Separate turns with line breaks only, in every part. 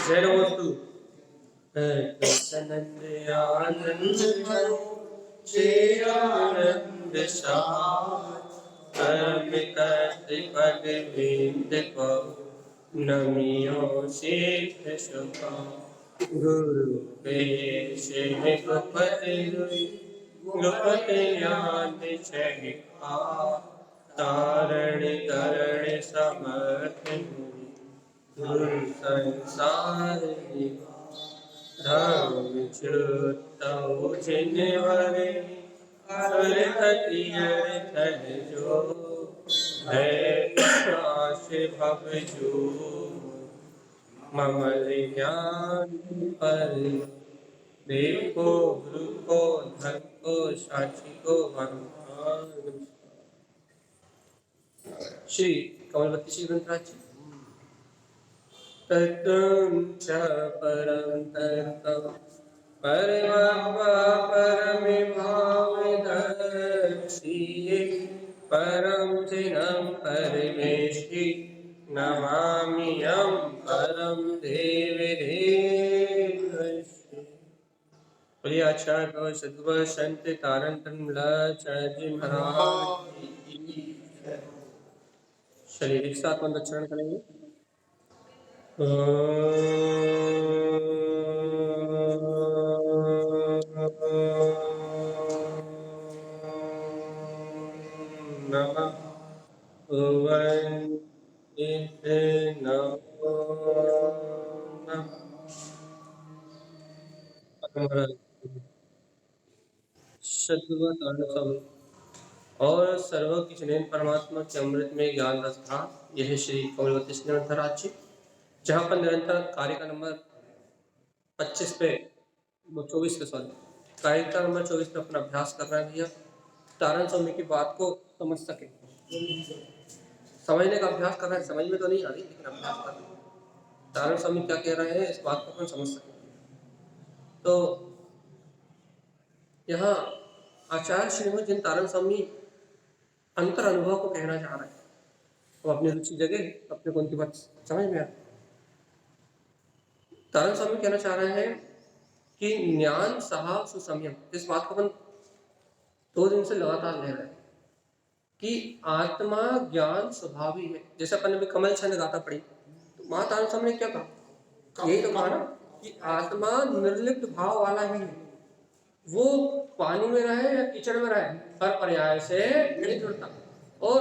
जयवस्तु सनंद आनंद आनंद पग बिंद को नमियो शीख सुखा गुरु पेश गुपति गुपति याद चहिका तारण करण समर्थ गुरु संसार धर्म चुतौ जिनवरे थल जो है आश भव जो ममल ज्ञान पर देव को गुरु को धर्म को साक्षी को भगवान। श्री कमलवती श्री ग्रंथराज जी। तत्वं च परं तत्त्वं परमं परमिभावदर्शिये परं चिनं परमेष्टि नमामि यं परं देवदेवस्य। बोलिए आचार्य भगवत सद्गुरु संत तारण तनमूलाचार्य जी महाराज की जय। चलिए एक साथ मंत्रोच्चारण करेंगे। नमः सद्गुरु तारण स्वामी और सर्वज्ञ जनेन परमात्मा के अमृत में ज्ञान रस था। यह श्री कमलवती ग्रंथराज जी, जहाँ पर निरंतर कार्य का नंबर 25 पे 24 पे सॉरी कार्य का नंबर 24 पे अपना अभ्यास कर रहे हैं भैया, तारण स्वामी की बात को समझ सके। समझने का अभ्यास कर रहे हैं, समझ में तो नहीं आ रही लेकिन अभ्यास कर रहे हैं। तारण स्वामी क्या कह रहे हैं इस बात को अपन समझ सके। तो यहाँ आचार्य श्रीमद जिन तारण स्वामी अंतर अनुभव को कहना चाह रहे हैं, वो अपनी रुचि जगह अपने को उनकी बात समझ में आ। तारण स्वामी कहना चाह रहे हैं कि ज्ञान सहा सुसंयम, इस बात को अपन 2 दिन से लगातार ले रहे हैं कि आत्मा ज्ञान स्वभावी है। जैसे अपन ने भी कमल छंद गाथा पढ़ी तो मां तारण स्वामी ने क्या कहा, यही तो कहा ना कि आत्मा निर्लिप्त भाव वाला ही है। वो पानी में रहे या कीचड़ में रहे पर पर्याय से नहीं जुड़ता। और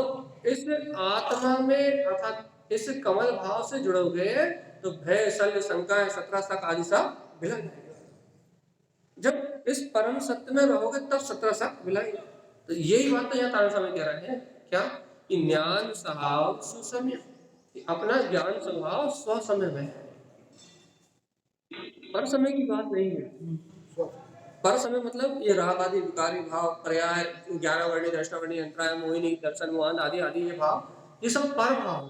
इस आत्मा में अर्थात इस कमल भाव से जुड़ोगे तो भय शल्य शंका 17 शक आदि सब विलय जाएगा। जब इस परम सत्य में रहोगे तब 17 शक विलय। तो यही बात तो यहाँ तारण स्वामी कह रहे हैं क्या कि ज्ञान स्वभाव सुसमय, अपना ज्ञान स्वभाव स्वसमय में है, पर समय की बात नहीं है। पर समय मतलब ये राग आदि विकारी भाव पर्याय 11 वर्णी दृष्टावर्णी अंतराय मोहिनी दर्शन मोहन आदि आदि ये भाव, ये सब पर भाव।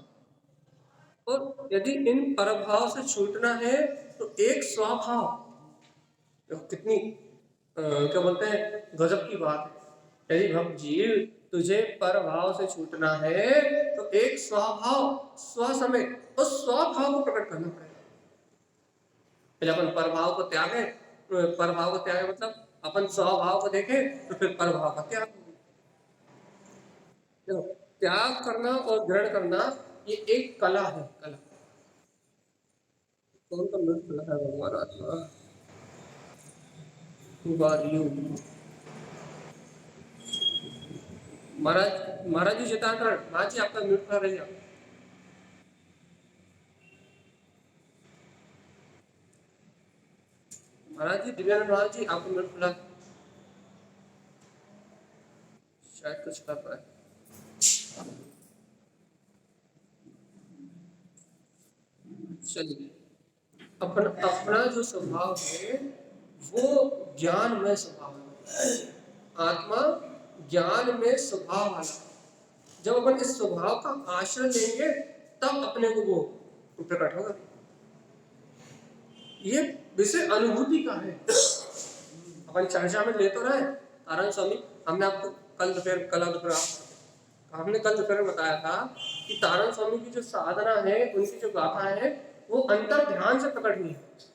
और यदि इन पर भाव से छूटना है तो एक स्वभाव, तो कितनी क्या बोलते हैं गजब की बात है। यदि भक्त जीव तुझे पर भाव से छूटना है तो एक स्वभाव स्व समय उस स्वभाव को प्रकट करना पड़ेगा। जब अपन पर भाव को त्यागे, पर भाव को त्यागे मतलब अपन स्वभाव को देखें तो फिर पर भाव का त्याग। त्याग करना और ग्रहण करना ये एक कला है। कला कौन सा मृत कला है भगवान आत्मा महाराज महाराज जी चेताकरण महाराज जी आपका म्यूट कर रही है। महाराज जी दिव्यानंद महाराज जी आपको म्यूट खुला शायद कुछ कर रहा है। चलिए अपना जो स्वभाव है वो ज्ञान में स्वभाव है। आत्मा ज्ञान में स्वभाव वाला। जब अपन इस स्वभाव का आश्रय लेंगे तब अपने को वो प्रकट होगा। ये विषय अनुभूति का है। अपन चर्चा में ले तो रहे तारण स्वामी, हमने आपको कल दोपहर हमने कल दोपहर बताया था कि तारण स्वामी की जो साधना है, उनकी जो गाथा है वो अंतर ध्यान से प्रकट हुई है।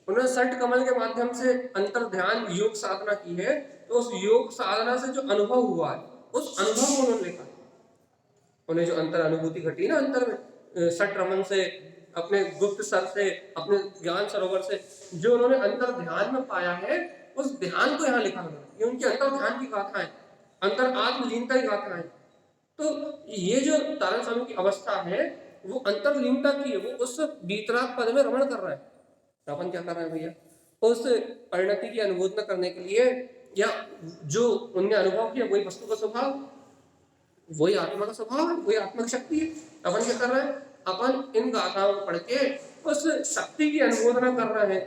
उन्होंने सठ कमल के माध्यम से अंतर ध्यान योग साधना की है, तो उस योग साधना से जो अनुभव हुआ है उस अनुभव को उन्होंने लिखा। उन्हें जो अंतर अनुभूति घटी ना अंतर में, सठ रमन से, अपने गुप्त सर से, अपने ज्ञान सरोवर से जो उन्होंने अंतर ध्यान में पाया है, उस ध्यान को यहाँ लिखा उन्होंने। ये उनके अंतर ध्यान की गाथा है, अंतर आत्मलीनता की गाथा है। तो ये जो तारण स्वामी की अवस्था है वो अंतरलीनता की है, वो उस बीतराग पद में रमण कर रहा है। अपन क्या कर रहे हैं भैया, उस परिणति की अनुभूति करने के लिए, या जो उनने अनुभव किया वही वस्तु का स्वभाव, वही आत्मा का स्वभाव है, वही आत्मा की शक्ति है। अपन क्या कर रहे हैं, अपन इन गाथाओं को पढ़ के उस शक्ति की अनुमोदना कर रहे हैं,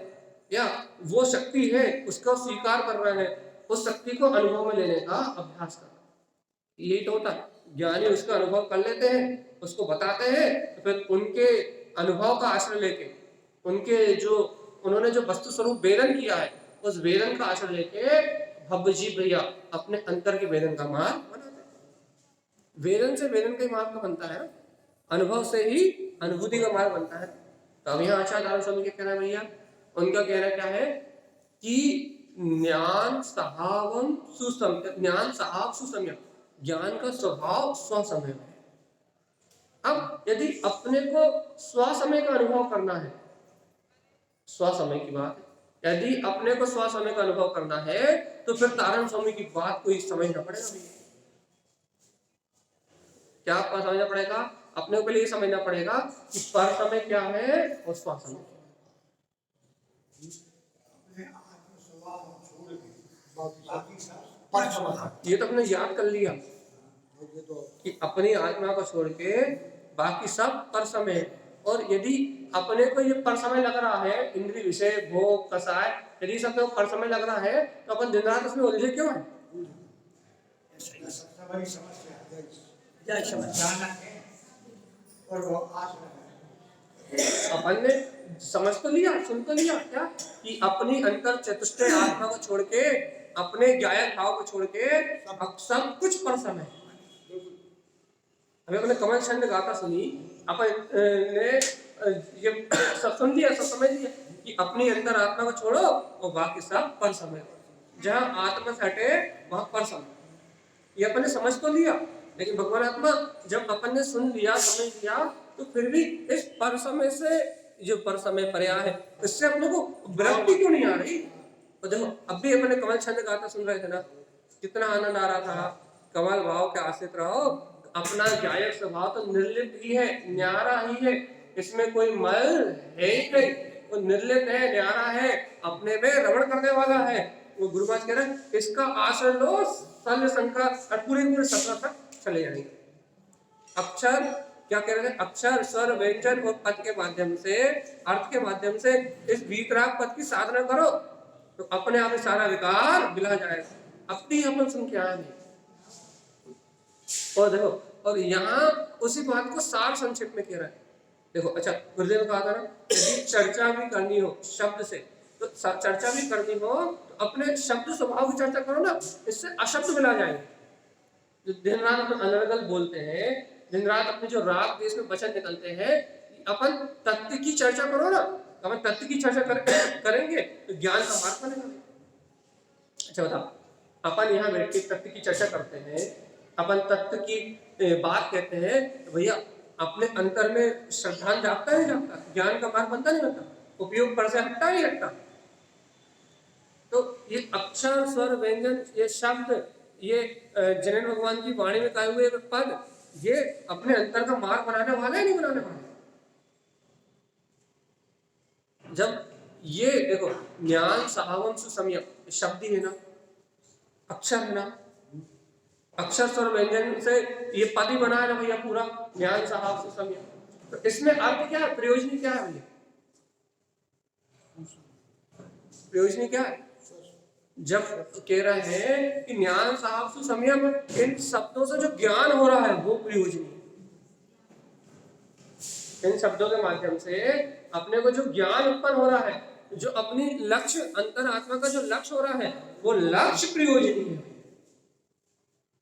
या वो शक्ति है उसका स्वीकार कर रहे हैं, उस शक्ति को अनुभव में लेने का अभ्यास कर रहे हैं। यही तो होता है, ज्ञानी उसका अनुभव कर लेते हैं, उसको बताते हैं, तो फिर उनके अनुभव का आश्रय लेके, उनके जो उन्होंने जो वस्तु स्वरूप वेदन किया है उस वेदन का आश्रय लेके भव्यजी भैया अपने अंतर के वेदन का मार्ग बनाते हैं। वेदन से वेदन का मार्ग का बनता है, अनुभव से ही अनुभूति का मार्ग बनता है। तो अब यहाँ आचार्य तारण स्वामी क्या कहना है भैया, उनका कहना क्या है कि ज्ञान सहावम सुसम्य, ज्ञान सहाव सुसम्य, ज्ञान का स्वभाव स्वसमय है। अब यदि अपने को स्वसमय का अनुभव करना है, स्वसमय की बात है, यदि अपने को स्वसमय का अनुभव करना है तो फिर तारण स्वामी की बात को समझना पड़ेगा भैया। क्या आपको समझना पड़ेगा, अपने को लिए समझना पड़ेगा कि पर समय क्या है और स्वसमय ये तो अपने याद कर लिया कि अपनी आत्मा को छोड़ के बाकी सब पर समय। और यदि अपने को ये पर समय लग रहा है, इंद्रिय विषय भोग कसाय, यदि सब पर समय लग रहा है तो अपन दिन रात उसमें उलझे क्यों है? अपन ने समझ तो लिया, सुन तो लिया क्या कि अपनी अंतर चतुष्टय आत्मा को छोड़ के, अपने ज्ञायक भाव को छोड़ के सब कुछ पर समय। अभी अपने कमल छंद गाथा सुनी, अपन ने ये सब सुन लिया, सब समझ लिया कि अपनी अंदर आत्मा को छोड़ो और बाकी सब पर समय। जहां आत्मा से हटे वहां पर समय, ये अपन ने समझ तो लिया। लेकिन भगवान आत्मा जब अपन ने सुन लिया, समझ लिया, तो फिर भी इस पर समय से, जो पर समय पर्या है, इससे अपने को विरक्ति क्यों नहीं आ रही? तो देखो अब भी अपने कमल छंद गाथा सुन रहे थे ना, कितना आनंद आ रहा था। कमल भाव के आश्रित रहो, अपना ज्ञायक स्वभाव तो निर्लिप्त ही है, न्यारा ही है, इसमें कोई मल है ही नहीं, वो निर्लिप्त है, न्यारा है, अपने में रमण करने वाला है। वो गुरु महाराज कह रहे हैं इसका आश्रय लो, सर्व संकर और पूरे सत्ता तक चले जाएंगे। अक्षर क्या कह रहे हैं, अक्षर स्वर व्यंजन और पद के माध्यम से, अर्थ के माध्यम से इस वीतराग पद की साधना करो तो अपने आप सारा विकार मिला जाएगा। अपनी अपन सुन के आएंगे। और देखो, और यहाँ उसी बात को सार संक्षेप में कह रहा है। देखो अच्छा, गुरुदेव ने कहा था ना, यदि चर्चा भी करनी हो शब्द से, तो चर्चा भी करनी हो तो अपने शब्द स्वभाव की चर्चा करो ना, इससे अशब्द मिला जाएंगे। जो दिन रात अपन अनर्गल बोलते हैं, दिन रात अपने जो राग देश में वचन निकलते हैं, अपन तत्व की चर्चा करो ना, अपन तत्व की चर्चा करेंगे तो ज्ञान का मार्ग बनेगा। अच्छा बताओ, अपन यहाँ बैठ के तत्व की चर्चा करते हैं, अपन तत्व की बात कहते हैं, तो भैया अपने अंतर में श्रद्धांत जागता है, जागता ज्ञान का मार्ग बनता नहीं बनता, उपयोग पर से हटता नहीं हटता। तो ये अक्षर स्वर व्यंजन, ये शब्द, ये जनन भगवान की वाणी में कहे हुए पद, ये अपने अंतर का मार्ग बनाने वाले नहीं बनाने वाले। जब ये देखो ज्ञान सहावम सुसम्य शब्द ही है ना, अक्षर है ना, अक्षर स्वर व्यंजन से ये पद ही बना है ना भैया पूरा, ज्ञान सहाव सुसम्य। तो इसमें अर्थ क्या है, प्रयोजनी क्या है भैया, प्रयोजनी क्या है? जब कह रहे हैं कि ज्ञान साहब सुसंयम, इन शब्दों से जो ज्ञान हो रहा है वो प्रयोजनी। इन शब्दों के माध्यम से अपने को जो ज्ञान उत्पन्न हो रहा है, जो अपनी लक्ष्य अंतर आत्मा का जो लक्ष्य हो रहा है, वो लक्ष्य प्रयोजनी है।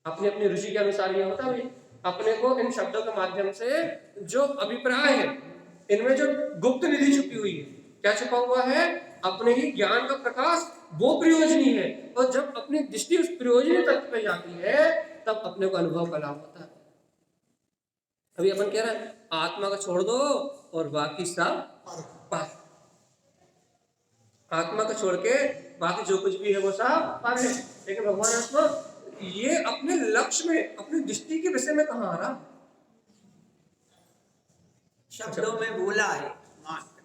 अपनी अपनी रुचि के अनुसार ये होता है। अपने को इन शब्दों के माध्यम से जो अभिप्राय है, इनमें जो गुप्त निधि छुपी हुई है, क्या छुपा हुआ है? अपने ही ज्ञान का प्रकाश, वो प्रयोजनी है। और जब अपनी दृष्टि उस प्रयोजनी तत्व पे जाती है तब अपने को अनुभव का लाभ होता है। अभी अपन कह रहे हैं आत्मा को छोड़ दो और बाकी सब पार। आत्मा को छोड़ के बाकी जो कुछ भी है वो सब पार है। लेकिन भगवान आत्मा ये अपने लक्ष्य में, अपनी दृष्टि के विषय में कहाँ आ रहा?
शब्दों में बोला है मात्र,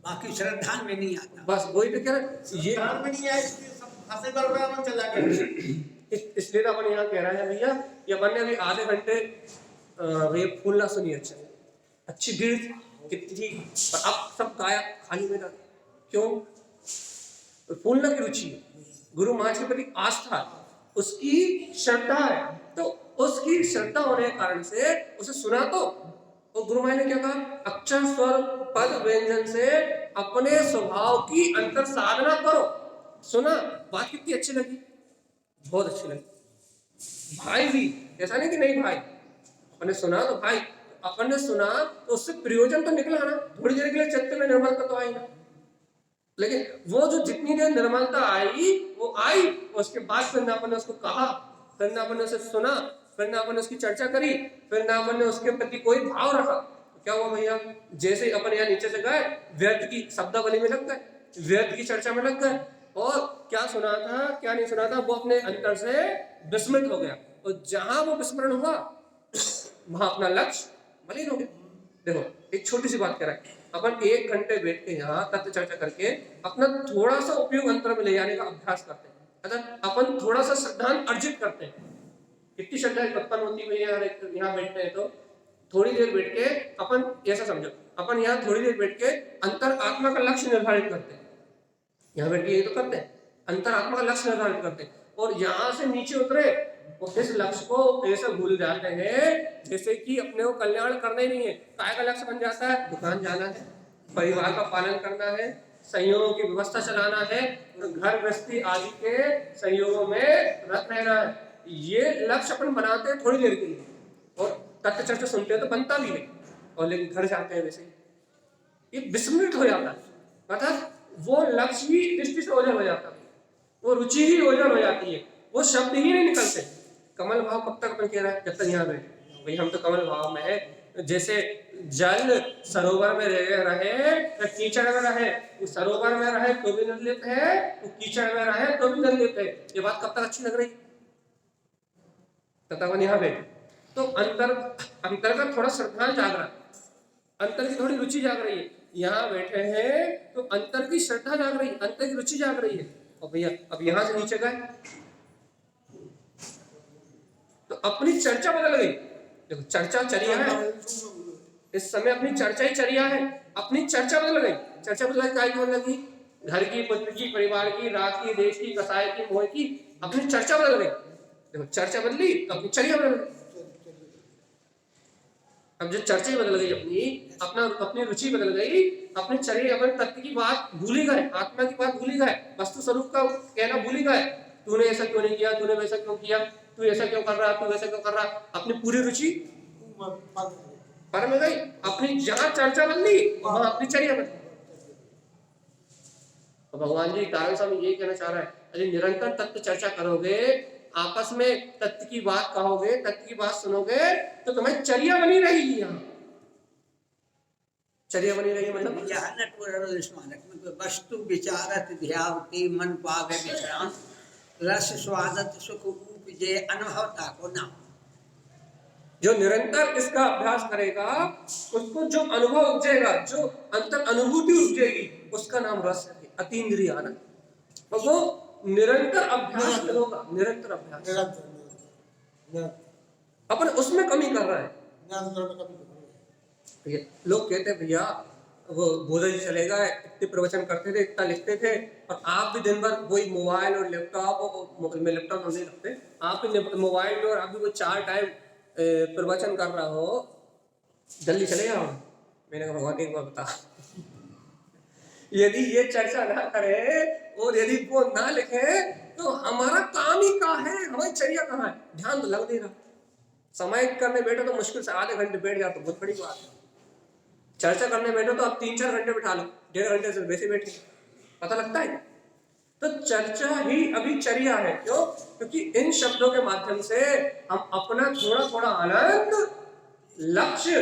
बाकी श्रद्धा में नहीं आता।
बस वही तो कह रहे ये
ध्यान में नहीं आया, इसलिए सब फंसे बराबर मन चला गया।
इसलिए तो अपन यहाँ कह रहे हैं भैया, ये अपन ने अभी आधे घंटे भैया फूलना सुनी अच्छी भीड़ कितनी थी, पर अब सब गायब, खाली मैदान। क्यों? फूलना की रुचि है, गुरु महाराज के प्रति आस्था है, उसकी श्रद्धा है। तो उसकी श्रद्धा होने के कारण से उसे सुना तो, और गुरु महाराज ने क्या कहा? अक्षर स्वर पद व्यंजन से अपने स्वभाव की अंतर साधना करो। सुना, बात कितनी अच्छी लगी, बहुत अच्छी लगी। भाई भी ऐसा नहीं कि नहीं भाई, अपन ने सुना तो भाई, अपन ने सुना तो उससे प्रयोजन तो निकला ना, थोड़ी देर के लिए चित्त में निर्मलता तो आई ना। लेकिन वो जो जितनी देर निर्मलता आई वो आई, उसके बाद फिर अपन ने उसको कहा, फिर अपन ने उसे सुना, फिर अपन ने उसकी चर्चा करी, फिर अपन ने उसके प्रति कोई भाव रखा। तो क्या हुआ भैया? जैसे ही अपन यहाँ नीचे से गए, व्यर्थ की शब्दावली में लग गए, व्यर्थ की चर्चा में लग गए, और क्या सुना था क्या नहीं सुना था वो अपने अंतर से विस्मृत हो गया। और जहां वो विस्मरण हुआ वहां अपना लक्ष्य मलिन हो गया। देखो एक छोटी सी बात कह रहा है, अपन 1 घंटे बैठ के यहाँ तत्व चर्चा करके अपना थोड़ा सा उपयोग अंतर में ले जाने का अभ्यास करते हैं। अगर अपन थोड़ा सा श्रद्धान अर्जित करते हैं, कितनी श्रद्धा उत्पन्न होती है यहाँ बैठते हैं, तो थोड़ी देर बैठ के अपन ऐसा समझो, अपन यहाँ थोड़ी देर बैठ के अंतर आत्मा का लक्ष्य निर्धारित करते हैं। यहाँ बैठ के ये तो करते हैं, अंतर आत्मा का लक्ष्य निर्धारित करते हैं, और यहाँ से नीचे उतरे और इस लक्ष्य को ऐसे भूल जाते हैं जैसे कि अपने को कल्याण करना ही नहीं है। काय का लक्ष्य बन जाता है? दुकान जाना है, परिवार का पालन करना है, संयोगों की व्यवस्था चलाना है, घर गृहस्थी आदि के संयोगों में रत रहना है। ये लक्ष्य अपन बनाते हैं थोड़ी देर के लिए, और तत्व चर्चा सुनते हैं तो बनता भी है, और लेकिन घर जाते हैं वैसे ये विस्मृत हो जाता है, अर्थात वो लक्ष्य ही दृष्टि से ओझल हो जाता है, वो रुचि ही ओझल हो जाती है, वो शब्द ही नहीं निकलते। कमल भाव कब तक अपन कह रहा है? जब तक यहाँ बैठे भाई हम तो कमल भाव में है। जैसे जल सरोवर में रहे या कीचड़ में रहे, वो सरोवर में रहे तो भी निर्लिप्त है, वो कीचड़ में रहे तो भी निर्लिप्त है। ये बात कब तक अच्छी लग रही? तब तक अपन यहाँ बैठे तो अंतर का थोड़ा श्रद्धा जाग रहा है, अंतर की थोड़ी रुचि जाग रही है। यहाँ बैठे हैं तो अंतर की श्रद्धा जाग रही है, अंतर की रुचि जाग रही है। और भैया अब यहाँ से नीचे गए तो अपनी चर्चा बदल गई। देखो चर्चा चर्या है, इस समय अपनी चर्चा ही चर्या है, अपनी चर्चा बदल गई। चर्चा बदल गई, क्या बदल गई? घर की, पुत्र की, परिवार की, रात की, देश की, कसाय की, मोह की, अपनी चर्चा बदल गई। देखो चर्चा बदली तो अपनी चर्या बदल गई। अब जो चर्चा बदल गई, अपनी रुचि बदल गई, अपनी चर्या, अपने तत्व की बात भूल ही गए, आत्मा की बात भूल ही गए, वस्तु स्वरूप का कहना भूल ही गए। तूने ऐसा क्यों नहीं किया, तूने वैसा क्यों किया, तू ऐसा क्यों कर रहा, तू वैसा क्यों कर रहा, अपनी पूरी रुचि पर में गई। अपनी जहां चर्चा बदली वहां अपनी चर्या बदली। तो भगवान जी कारण स्वामी यही कहना चाह रहा है, यदि निरंतर तत्व चर्चा करोगे, आपस में तत्व की बात कहोगे, तत्व की बात सुनोगे, तो तुम्हें चर्या बनी रहेगी। यहाँ चर्या बनी रहेगी मतलब
स्मारक वस्तु विचारत ध्यावती मन पावे विश्राम रस स्वादत सुख उपजे अनुभवता को नाम।
जो निरंतर इसका अभ्यास करेगा उसको जो अनुभव उपजेगा, जो अंतर अनुभूति उपजेगी, उसका नाम रस है, अतीन्द्रिय आनंद। और वो निरंतर अभ्यास होगा, निरंतर अभ्यास। अपन उसमें कमी कर रहा है। लोग कहते हैं भैया वो बोधन चलेगा, इतने प्रवचन करते थे, इतना लिखते थे, और आप भी दिन भर वही मोबाइल और लैपटॉप में, लैपटॉप नहीं रखते, आप भी मोबाइल में, और आप भी वो 4 टाइम प्रवचन कर रहा हो, जल्दी चले जाओ। मैंने कहा भगवान एक बार बता, यदि ये चर्चा ना करे और यदि वो ना लिखे तो हमारा काम ही कहाँ है, हमारी चर्या कहाँ है? ध्यान तो लग नहीं रहा। समय करने बैठो तो मुश्किल से आधे घंटे बैठ जाओ तो बहुत बड़ी बात है। चर्चा करने बैठो तो आप 3-4 घंटे बिठा लो, 1.5 घंटे से वैसे बैठे, पता लगता है। तो चर्चा ही अभी चर्या है। क्यों? क्योंकि इन शब्दों के माध्यम से हम अपना थोड़ा थोड़ा आनंद, लक्ष्य,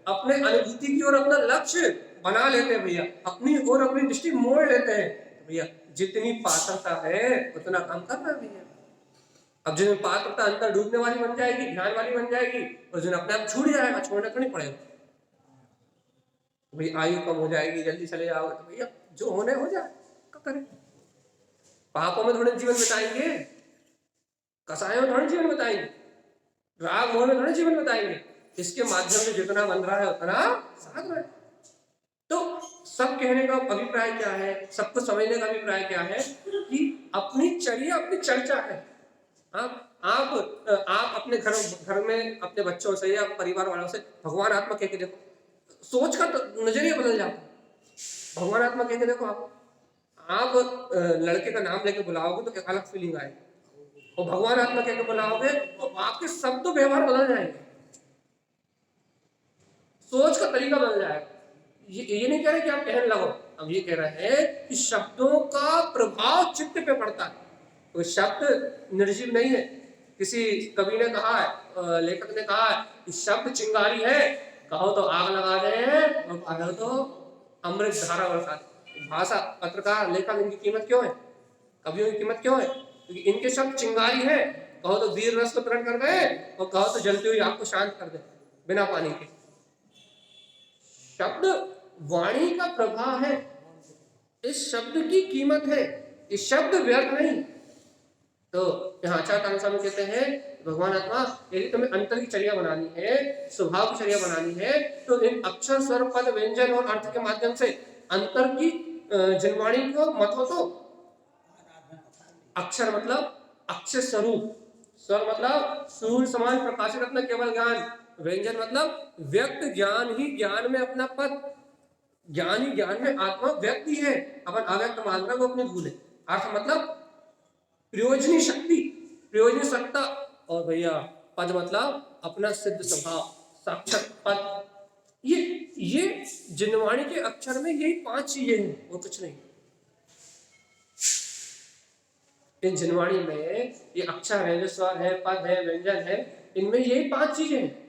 अपने अनुभूति की ओर अपना लक्ष्य बना लेते हैं भैया, अपनी ओर अपनी दृष्टि मोड़ लेते हैं। तो भैया जितनी पात्रता है उतना काम करना है भैया। अब जिन पात्रता अंतर डूबने वाली बन जाएगी, ध्यान वाली बन जाएगी, और जिन अपने आप छूट जाएगा, छोड़ना तो नहीं पड़ेगा भाई। आयु कम हो जाएगी, जल्दी चले जाओगे, तो भैया जो होने हो जाए, क्या करें। पापों में थोड़े जीवन बिताएंगे, कसायों में थोड़े जीवन बिताएंगे, राग मोह में थोड़े जीवन बिताएंगे। इसके माध्यम से जितना बन रहा है उतना साध रहा है। तो सब कहने का अभिप्राय क्या है, सबको समझने का अभिप्राय क्या है कि अपनी चर्या अपनी चर्चा है। आप अपने घर में अपने बच्चों से या परिवार वालों से भगवान आत्मा कह के देखो, सोच का तो नजरिया बदल जाता है। भगवान आत्मा कह के देखो, आप लड़के का नाम लेके बुलाओगे तो एक अलग फीलिंग आएगी, और भगवान आत्मा कह के बुलाओगे तो आपके सब तो व्यवहार बदल जाएंगे, सोच का तरीका बदल जाएगा। ये नहीं कह रहे कि आप कहने लगो, अब ये कह रहे हैं कि शब्दों का प्रभाव चित्त पे पड़ता है। तो शब्द निर्जीव नहीं है। किसी कवि ने कहा है, लेखक ने कहा है कि शब्द चिंगारी है, कहो तो आग लगा दे और कहो तो अमृत धारा बरसा दे। भाषा, पत्रकार, लेखक, इनकी कीमत क्यों है, कवियों की कीमत क्यों है? क्योंकि इनके शब्द चिंगारी है, कहो तो वीर रस को प्रण कर दे और कहो तो जलती हुई आग को शांत कर दे बिना पानी के। शब्द वाणी का प्रभाव है, इस शब्द की कीमत है, इस शब्द व्यर्थ नहीं। तो यहाँ आचार्य स्वामी कहते हैं भगवान आत्मा यदि तुम्हें अंतर की चर्या बनानी है, स्वभाव की चर्या बनानी है, तो इन अक्षर, स्वर, पद, व्यंजन और अर्थ के माध्यम से अंतर की जिनवाणी को मत हो। तो अक्षर मतलब अक्षर स्वरूप, स्वर मतलब सूर्य समान प्रकाशित अपना केवल ज्ञान, व्यंजन मतलब व्यक्त ज्ञान ही ज्ञान में अपना पद, ज्ञान ही ज्ञान में आत्मा व्यक्ति है, अपन अव्यक्त मात्रा को अपने भूले। अर्थ मतलब प्रयोजनी शक्ति, प्रयोजनी सत्ता, और भैया पद मतलब अपना सिद्ध स्वभाव, साक्षात पद। ये जिनवाणी के अक्षर में यही 5 चीजें हैं और कुछ नहीं। इन जिनवाणी में ये अक्षर है, जो स्वर है, पद है, व्यंजन है, इनमें यही 5 चीजें हैं।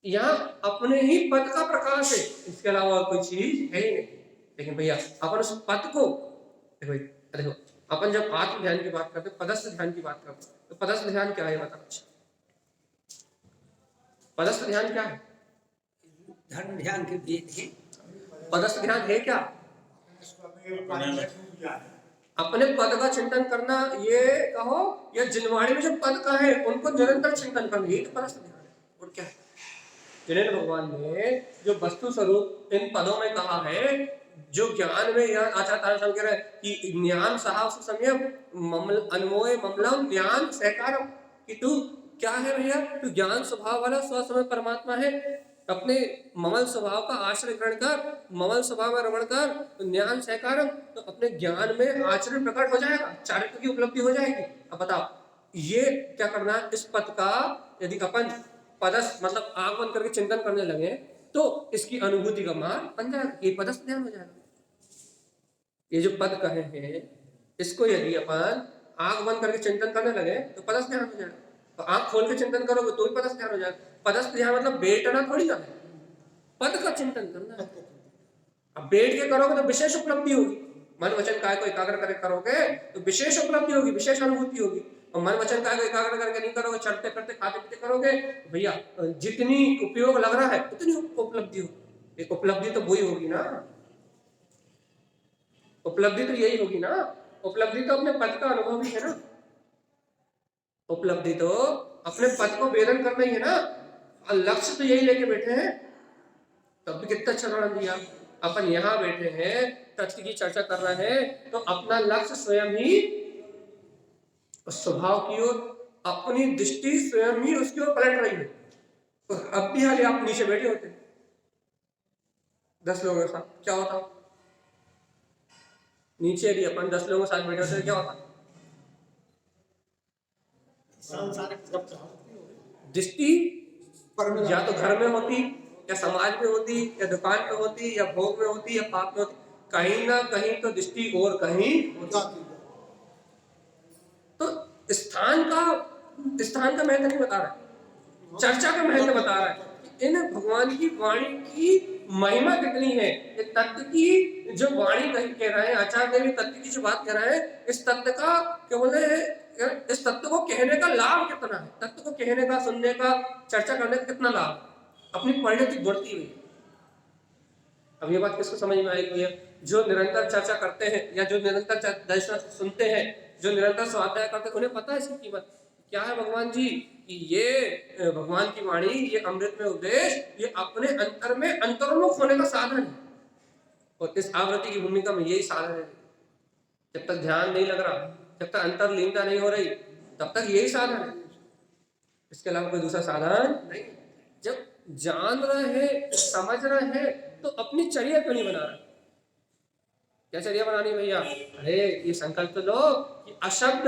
यहाँ अपने ही पद का प्रकाश है, इसके अलावा और कोई चीज है ही नहीं। लेकिन भैया अपन उस पद को देखो, अपन जब आत्म ध्यान की बात करते हैं, पदस्थ ध्यान की बात करते हैं, तो पदस्थ ध्यान क्या है बताओ? अच्छा, पदस्थ ध्यान क्या है?
धर्म ध्यान के भेद है।
पदस्थ ध्यान है क्या? अपने पद का चिंतन करना, ये कहो, या जिनवाणी में जो पद का है उनको निरंतर चिंतन करना, यही तो पदस्थ ध्यान है। और क्या है? जिनेन्द्र भगवान ने जो वस्तु स्वरूप इन पदों में कहा है, जो ज्ञान में यह आचार्य कह रहे हैं कि ज्ञान साहब संयम अनमोय ममलम ज्ञान सहकारम, कि तू क्या है भैया? तू ज्ञान स्वभाव वाला स्वसमय परमात्मा है। अपने ममल स्वभाव का आश्रय ग्रहण कर, ममल स्वभाव में रमण कर, तो ज्ञान सहकारम, तो अपने ज्ञान में आचरण प्रकट हो जाएगा, चारित्र की उपलब्धि हो जाएगी। अब बताओ ये क्या करना है? इस पद का यदि अपन पदस्थ मतलब आंख बंद करके चिंतन करने लगे तो इसकी अनुभूति का मार्ग बन जाएगा, ये पदस्थ ध्यान हो जाएगा। ये जो पद कहे हैं इसको यदि अपन आंख बंद करके चिंतन करने लगे तो पदस्थ ध्यान हो जाएगा, तो आंख खोल के चिंतन करोगे तो भी पदस्थ ध्यान हो जाएगा। पदस्थ ध्यान मतलब बैठना थोड़ी ना है, पद का चिंतन करना है। अब बैठ के करोगे तो विशेष उपलब्धि होगी, मन वचन काय को एकाग्र करके करोगे तो विशेष उपलब्धि होगी, विशेष अनुभूति होगी। और मन वचन काय को एकाग्र करके नहीं करोगे, चलते फिरते खाते पीते करोगे, भैया जितनी उपयोग लग रहा है उतनी उपलब्धि होगी। एक उपलब्धि तो वही होगी ना, उपलब्धि तो यही होगी ना। उपलब्धि तो अपने पद का अनुभव ही है ना, उपलब्धि तो अपने पद को वेदन करना ही है ना। लक्ष्य तो यही लेके बैठे हैं, तब भी कितना अच्छा वर्णन दिया। अपन यहाँ बैठे हैं, तत्व की चर्चा कर रहे हैं, तो अपना लक्ष्य स्वयं ही स्वभाव की ओर, अपनी दृष्टि स्वयं ही उसकी ओर पलट रही है। तो अब भी हाल आप नीचे बैठे होते 10 लोगों के साथ, क्या होता? नीचे यदि अपन 10 लोगों के साथ बैठे होते क्या होता? दृष्टि या तो घर में होती या समाज में होती, या दुकान में होती, या भोग में होती, या पाप में होती, कहीं ना कहीं तो दृष्टि और कहीं होती। तो स्थान का महत्व नहीं बता रहा, चर्चा का महत्व बता रहा है। इन भगवान की वाणी की महिमा कितनी है, ये तत्व की जो वाणी कह रहे हैं, आचार्य देवी तत्व की जो बात कह रहे हैं, इस तत्व का केवल इस तत्व को कहने का लाभ कितना है, तत्व को कहने का, सुनने का, चर्चा करने का कितना लाभ, अपनी परिणति बढ़ती हुई। अब ये बात किसको समझ में आएगी भैया? जो निरंतर चर्चा करते हैं या जो निरंतर दर्शन सुनते हैं, जो निरंतर स्वाध्याय करते हैं, उन्हें पता है इसकी कीमत क्या है भगवान जी, कि ये भगवान की वाणी, ये अमृत में उपदेश, ये अपने अंतर में अंतर्मुख होने का साधन है। और इस आवृत्ति की भूमिका में यही साधन है। जब तक ध्यान नहीं लग रहा, जब तक अंतर्लीनता नहीं हो रही, तब तक यही साधन है, इसके अलावा कोई दूसरा साधन नहीं। जब जान रहे हैं, समझ रहे हैं, तो अपनी चर्या क्यों नहीं बना रहे? क्या चर्या बनानी भैया? अरे ये संकल्प लो कि अशब्द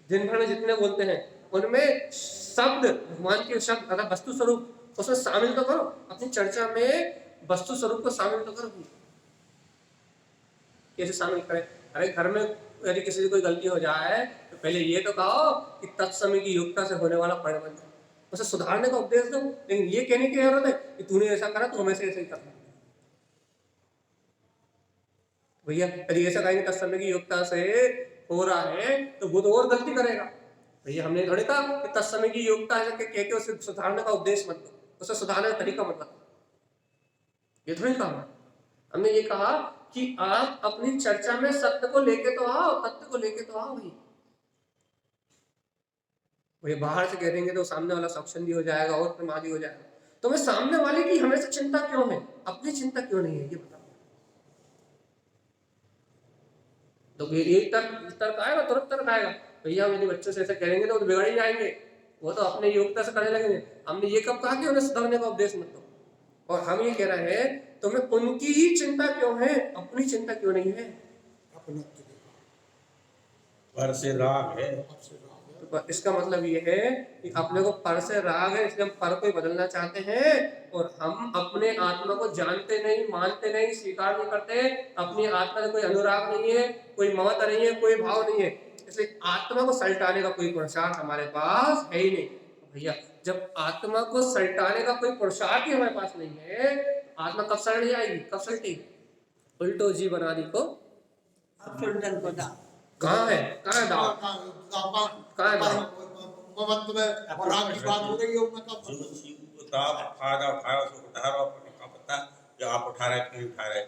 दिन भर में जितने बोलते हैं उनमें शब्द, भगवान के शब्द अगर वस्तु स्वरूप, उसमें शामिल तो करो, अपनी चर्चा में वस्तु स्वरूप को शामिल तो करो। कैसे शामिल करें? अरे घर में यदि किसी से कोई गलती हो जाए तो पहले ये तो कहो कि तत्समय की योग्यता से होने वाला परिवर्तन, उसे सुधारने का उपदेश दो। लेकिन ये कहने की जरूरत है कि तूने ऐसा करा तो हमें से ऐसे ही करना। भैया यदि ऐसा कहेंगे तत्समय की योग्यता से हो रहा है तो वो तो और गलती करेगा। भैया हमने थोड़ी कहा कि तत्समय की योग्यता है कह के उसे सुधारने का उद्देश्य मत दो, उसे सुधारने का तरीका मत बताओ, ये थोड़ी कहा। हमने ये कहा कि आप अपनी चर्चा में सत्य को लेके तो आओ, तत्व को लेके तो आओ। भाई बाहर से कह देंगे तो सामने वाला स्वच्छंदी हो जाएगा और प्रमादी हो जाएगा। तो मैं सामने वाले की हमेशा चिंता क्यों है, अपनी चिंता क्यों नहीं है, ये बताओ। तो ये तर्क आएगा, तुरंत तर्क आएगा, भैया हम यदि बच्चों से ऐसे करेंगे तो बिगड़ ही जाएंगे, वो तो अपने योग्यता से करने लगेंगे। हमने ये कब कहा कि उन्हें सुधारने का उपदेश मत दो? और हम ये कह रहे हैं तुम्हें उनकी ही चिंता क्यों है, अपनी चिंता क्यों नहीं है?
पर से राग है।
तो इसका मतलब ये है कि अपने को पर से राग है, इसलिए हम पर को ही बदलना चाहते हैं। और हम अपने आत्मा को जानते नहीं, मानते नहीं, स्वीकार नहीं करते। अपनी आत्मा में कोई अनुराग नहीं है, कोई ममता नहीं है, कोई भाव नहीं है। इसलिए आत्मा को सल्टाने का कोई पुरुषार्थ हमारे पास है ही नहीं। भैया जब आत्मा को सल्टाने का कोई पुरुषार्थ ही हमारे पास नहीं है, आत्मा कब सल्ट जाएगी, कब सल्टेगी? उल्टो जी बना दी को कहाँ है, कहाँ है दाव, कहाँ है दाव?
आप उठा रहे क्यों उठा रहे,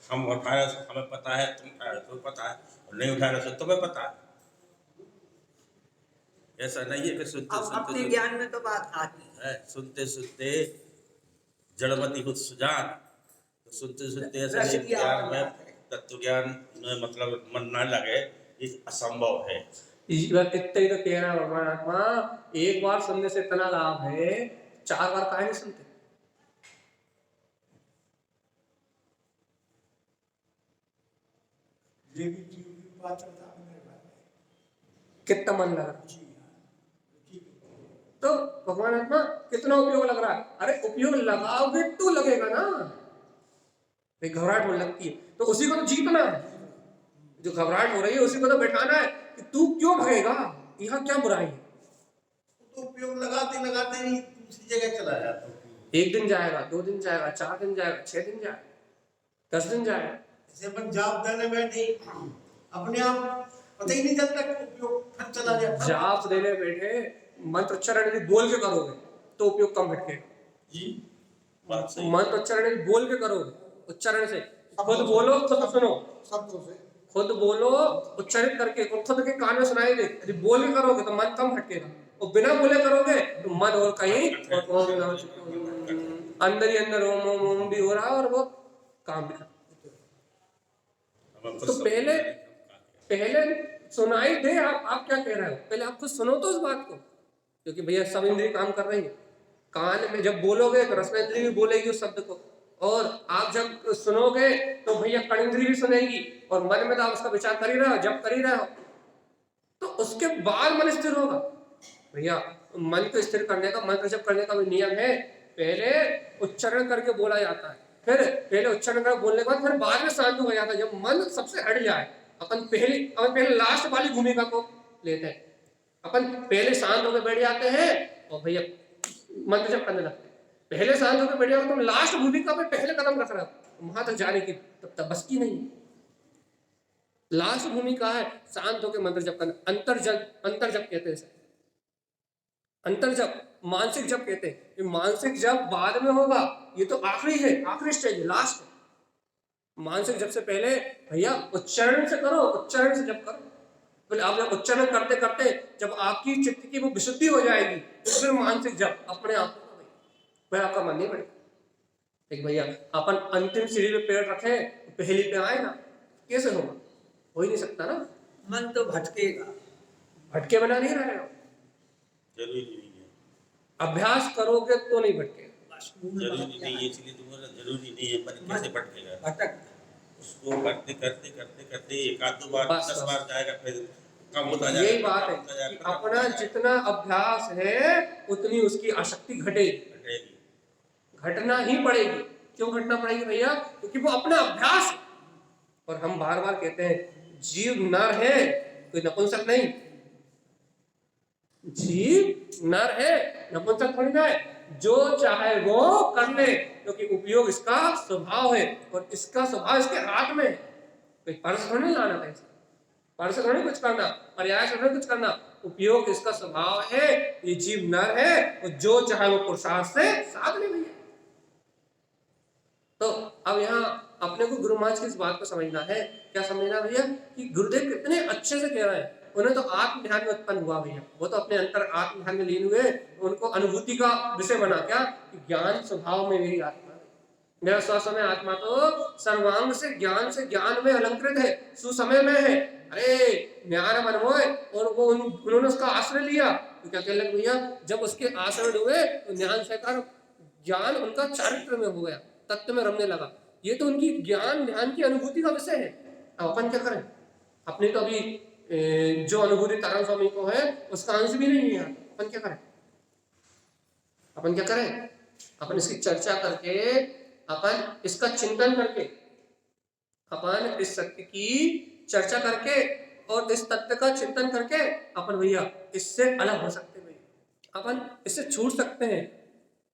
हम उठा रहे हमें पता है, तुम उठा रहे तुम्हें पता है, और नहीं उठा रहे तुम्हें पता है। ऐसा नहीं है कि सुनते
ज्ञान में तो बात आती
है, सुनते सुनते जड़मती खुद सुजान, तो सुनते सुनते ऐसा नहीं ज्ञान में, तत्व ज्ञान में मतलब मन न लगे, ये असंभव है।
इतना ही तो कह रहा है भगवान आत्मा, एक बार सुनने से इतना लाभ है, 4 बार काहे नहीं सुनते? कितना मन लग रहा, तो भगवान आत्मा कितना उपयोग लग रहा है? अरे उपयोग लगाओगे तो लगेगा ना। भाई घबराहट होने लगती है तो उसी को तो जीतना है, जो घबराहट हो रही है उसी को तो बैठाना है कि तू क्यों भगेगा, यहाँ क्या बुराई है।
तो उपयोग लगाते लगाते ही दूसरी जगह चला जाता है।
1 दिन जाएगा, 2 दिन जाएगा, 4 दिन जाएगा, 6 दिन जाएगा, 10 दिन जाएगा।
जैसे अपन जाप देने बैठे अपने आप पता ही नहीं चलता उपयोग फिर चला जाता।
जाप देने बैठे मंत्र उच्चारण यदि बोल के करोगे तो उपयोग कम हटकेगा
जी, बात सही।
मंत्र उच्चारण यदि बोल के करोगे, उच्चारण से खुद बोलो, खुद सुनो,
शब्दों से
खुद बोलो उच्चारित करके, खुद के कान में सुनाई दे। यदि बोल के करोगे तो मन कम हटकेगा, और बिना बोले करोगे तो मन और कहीं अंदर ही अंदर ओम ओम ओम भी हो रहा है और वो काम भी कर। तो पहले सुनाई दे आप क्या कह रहे हो, पहले आप खुद सुनो तो उस बात को, क्योंकि भैया सब इंद्रिय काम कर रही है। कान में जब बोलोगे तो रसनेंद्रिय भी बोलेगी उस शब्द को, और आप जब सुनोगे तो भैया कर्णेंद्रिय भी सुनेगी, और मन में तो आप उसका विचार कर ही रहे हो, जब कर ही रहे हो, तो उसके बाद मन स्थिर होगा। भैया मन को स्थिर करने का, मंत्र जप करने का भी नियम है पहले उच्चारण करके बोला जाता है, फिर पहले उच्चारण करके बोलने के बाद फिर बाद में शांत हो जाता है। जब मन सबसे हट जाए, अपन पहले लास्ट वाली भूमिका को लेते हैं। अपन पहले शांत होकर बैठ जाते हैं और भैया मंत्र जब करने लगते हैं। पहले शांत होकर बैठ जाओ, तुम लास्ट भूमिका पे पहले कदम रख रहे हो, वहां तक जाने की तब बस की नहीं। लास्ट भूमिका है शांत होकर मंत्र जप करना, अंतर जप कहते हैं इसे। अंतर जप, मानसिक जप कहते हैं। ये मानसिक जप बाद में होगा, ये तो आखिरी है, आखिरी स्टेज है, लास्ट है। मानसिक जप से पहले भैया उच्चारण से करो, उच्चारण से जप करो। फिर आप जब उच्चारण करते करते जब आपकी चित्त की वो विशुद्धि हो जाएगी, तो फिर मानसिक जप अपने आप होगा, भाई आपका मन नहीं बढ़ेगा। एक भैया अपन अंतिम सीढ़ी पे पैर रखे, पहली पे आए ना, कैसे होगा? हो ही नहीं सकता ना।
मन तो भटकेगा,
भटके बना नहीं रहे हो,
जरूरी नहीं है,
अभ्यास करोगे तो नहीं भटकेगा।
बस मूल
जरूरी
बात
नहीं
क्या
है, इसलिए तो बोला जरूरी नहीं है, पर कैसे भटकेगा?
भटक
उसको करते करते करते करते एक आध दो बार
बस,
10 बार जाएगा, फिर कम होता जाएगा।
यही बात है कि अपना जितना अभ्यास है उतनी उसकी आसक्ति घटेगी,
घटेगी।
घटना ही पड़ेगी। क्यों घटना पड़ेगी भैया? क्योंकि वो अपना अभ्यास है। और हम बार बार कहते हैं जीव नर है, कोई नपुंसक नहीं। जीव नर है, नपुंसक थोड़ी ना है। जो चाहे वो कर ले, क्योंकि उपयोग इसका स्वभाव है और इसका स्वभाव इसके हाथ में है। कोई पर्स थोड़ी लाना था, पर्स थोड़ी कुछ करना, प्रयास थोड़ी कुछ करना, उपयोग इसका स्वभाव है। ये जीव नर है और जो चाहे वो पुरुषार्थ से साध ले भैया। तो अब यहाँ अपने को गुरु महाराज की इस बात को समझना है। क्या समझना भैया? कि गुरुदेव कितने अच्छे से कह रहे हैं। उन्हें तो आत्म ध्यान में उत्पन्न हुआ भैया, वो तो अपने अंतर आत्म ध्यान में लीन हुए। उनको अनुभूति का विषय बना क्या कि ज्ञान स्वभाव में मेरी आत्मा है, मेरा स्वसमय आत्मा तो सर्वांग से ज्ञान में अलंकृत है, सुसमय में है। अरे ज्ञान मनमोय, और वो उन्होंने उसका आश्रय लिया। तो क्या कहने लगे भैया? जब उसके आश्रय हुए तो ज्ञान स्वीकार, ज्ञान उनका चारित्र में हो गया, तत्व में रमने लगा। ये तो उनकी ज्ञान ध्यान की अनुभूति का विषय है। अब अपन क्या करें? अपनी तो अभी जो अनुभूति तारण स्वामी को है उसका अंश भी नहीं है। अपन क्या करें? अपन इसकी चर्चा करके, अपन इसका चिंतन करके, अपन इस सत्य की चर्चा करके और इस तत्व का चिंतन करके अपन भैया इससे अलग हो सकते हैं भैया। अपन इससे छूट सकते हैं।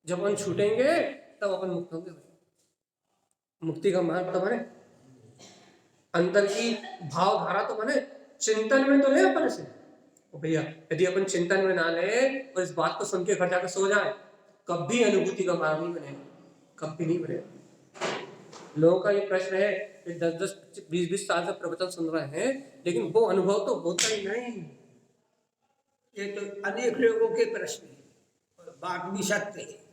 जब अपन छूटेंगे तब अपन मुक्त होंगे भैया। मुक्ति का मार्ग तो बने, अंतर की भावधारा तो बने, चिंतन में तो ले अपन इसे भैया। यदि अपन चिंतन में ना ले और इस बात को सुन के घर जाकर सो जाए, कभी अनुभूति का मार्ग नहीं बनेगा, कभी नहीं बनेगा। लोगों का ये प्रश्न है कि 10-10, 20-20 साल से प्रवचन सुन रहे हैं, लेकिन वो अनुभव तो होता ही नहीं।
ये तो अनेक लोगों के प्रश्न है, बात भी सत्य है।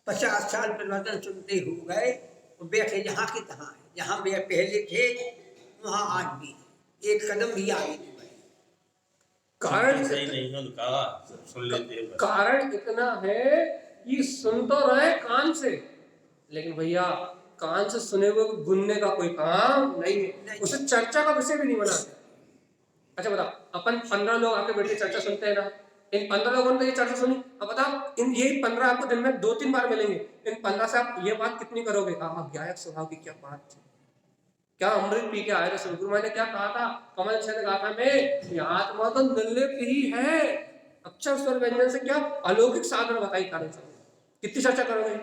50 साल प्रवचन सुनते हो गए और बैठे जहाँ के तहाँ है, जहाँ वे पहले थे वहाँ आज भी एक कदम भी आगे नहीं बढ़े।
कारण
सही नहीं है उनका, सब सुन लेते हैं बस।
कारण इतना है कि सुन तो रहे कान से, लेकिन भैया कान से सुने हुए गुनने का कोई काम नहीं है, उसे चर्चा का विषय भी नहीं बनाते। अच्छा बताओ, अपन 15 लोग आके बैठ के चर्चा सुनते हैं ना, इन 15 लोगों ने तो ये चर्चा सुनी। अब बताओ, इन यही 15 आपको दिन में 2-3 बार मिलेंगे, इन 15 से आप ये बात कितनी करोगे? ज्ञायक स्वभाव की क्या बात थी, क्या अमृत पी के आए थे। सदगुरु महाराज ने क्या कहा था कमल छंद गाथा में? ये आत्मा तो निर्लिप्त ही है, अक्षर स्वर व्यंजन से क्या अलौकिक साधन बताई कारण से। कितनी चर्चा करोगे?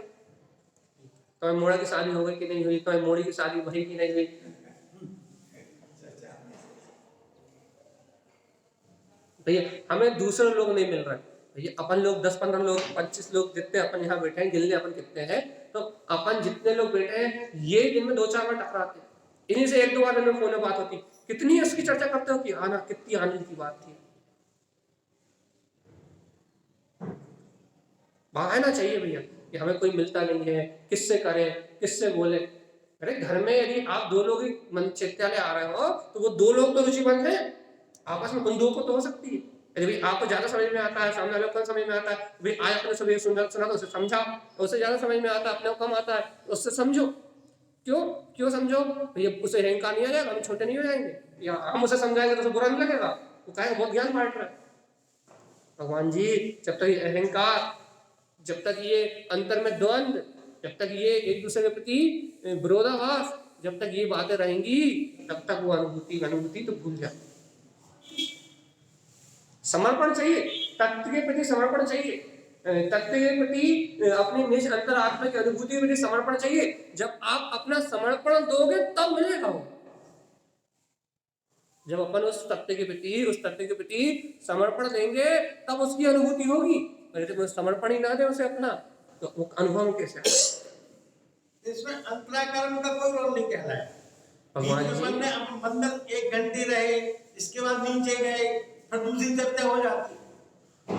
तुम्हें मोड़ा की शादी हो गई कि नहीं हुई, तुम्हें मोड़ी की शादी हुई कि नहीं हुई। भैया हमें दूसरे लोग नहीं मिल रहे भैया, अपन लोग 10-15 लोग 25 लोग जितने अपन यहाँ बैठे हैं, गिनने अपन कितने हैं, तो अपन जितने लोग बैठे हैं ये दिन में 2-4 बार टकराते हैं, इन्हीं से 1-2 बार में फोन में बात होती। कितनी इसकी चर्चा करते हो कि आना कितनी आनंद की बात थी। बहाना चाहिए भैया कि हमें कोई मिलता नहीं है, किससे करें, किससे बोले। अरे घर में यदि आप 2 लोग ही मन चैत्यालय आ रहे हो तो वो 2 लोग तो रुचिमंद है, आपस में उन 2 को तो हो सकती है। यदि भाई आपको ज्यादा समझ में आता है, सामने वाले को समझ में आता है, भाई आए अपने सभी सुना तो उसे समझाओ, उससे ज्यादा समझ में आता है, अपने को कम आता है उससे समझो। क्यों समझो भैया? उसे अहंकार नहीं आ जाएगा, हम छोटे नहीं हो जाएंगे, या हम उसे समझाएंगे तो उसे बुरा नहीं लगेगा, वो कहेगा बहुत ज्ञान बांट रहा है। भगवान जी जब तक अहंकार जब तक ये अंतर में द्वंद्व, जब तक ये एक दूसरे के प्रति विरोधाभास, जब तक ये बातें रहेंगी, तब तक वो अनुभूति तो भूल जाए। समर्पण चाहिए, तत्व के प्रति समर्पण चाहिए, तत्व के प्रति अपनी निज अंतर आत्मा की अनुभूति के प्रति समर्पण चाहिए। जब आप अपना समर्पण दोगे तब मिलेगा वो। जब अपन उस तत्व के प्रति समर्पण देंगे तब उसकी अनुभूति होगी। और यदि समर्पण ही ना दे उसे अपना, तो वो अनुभव कैसे आएगा?
इसमें अंतराय कर्म का कोई रोल नहीं कह रहा है।
भगवान
बीच में
जी
बंधन 1 घंटे रहे, इसके बाद नीचे गए, फिर दूसरी चर्चा हो जाती है।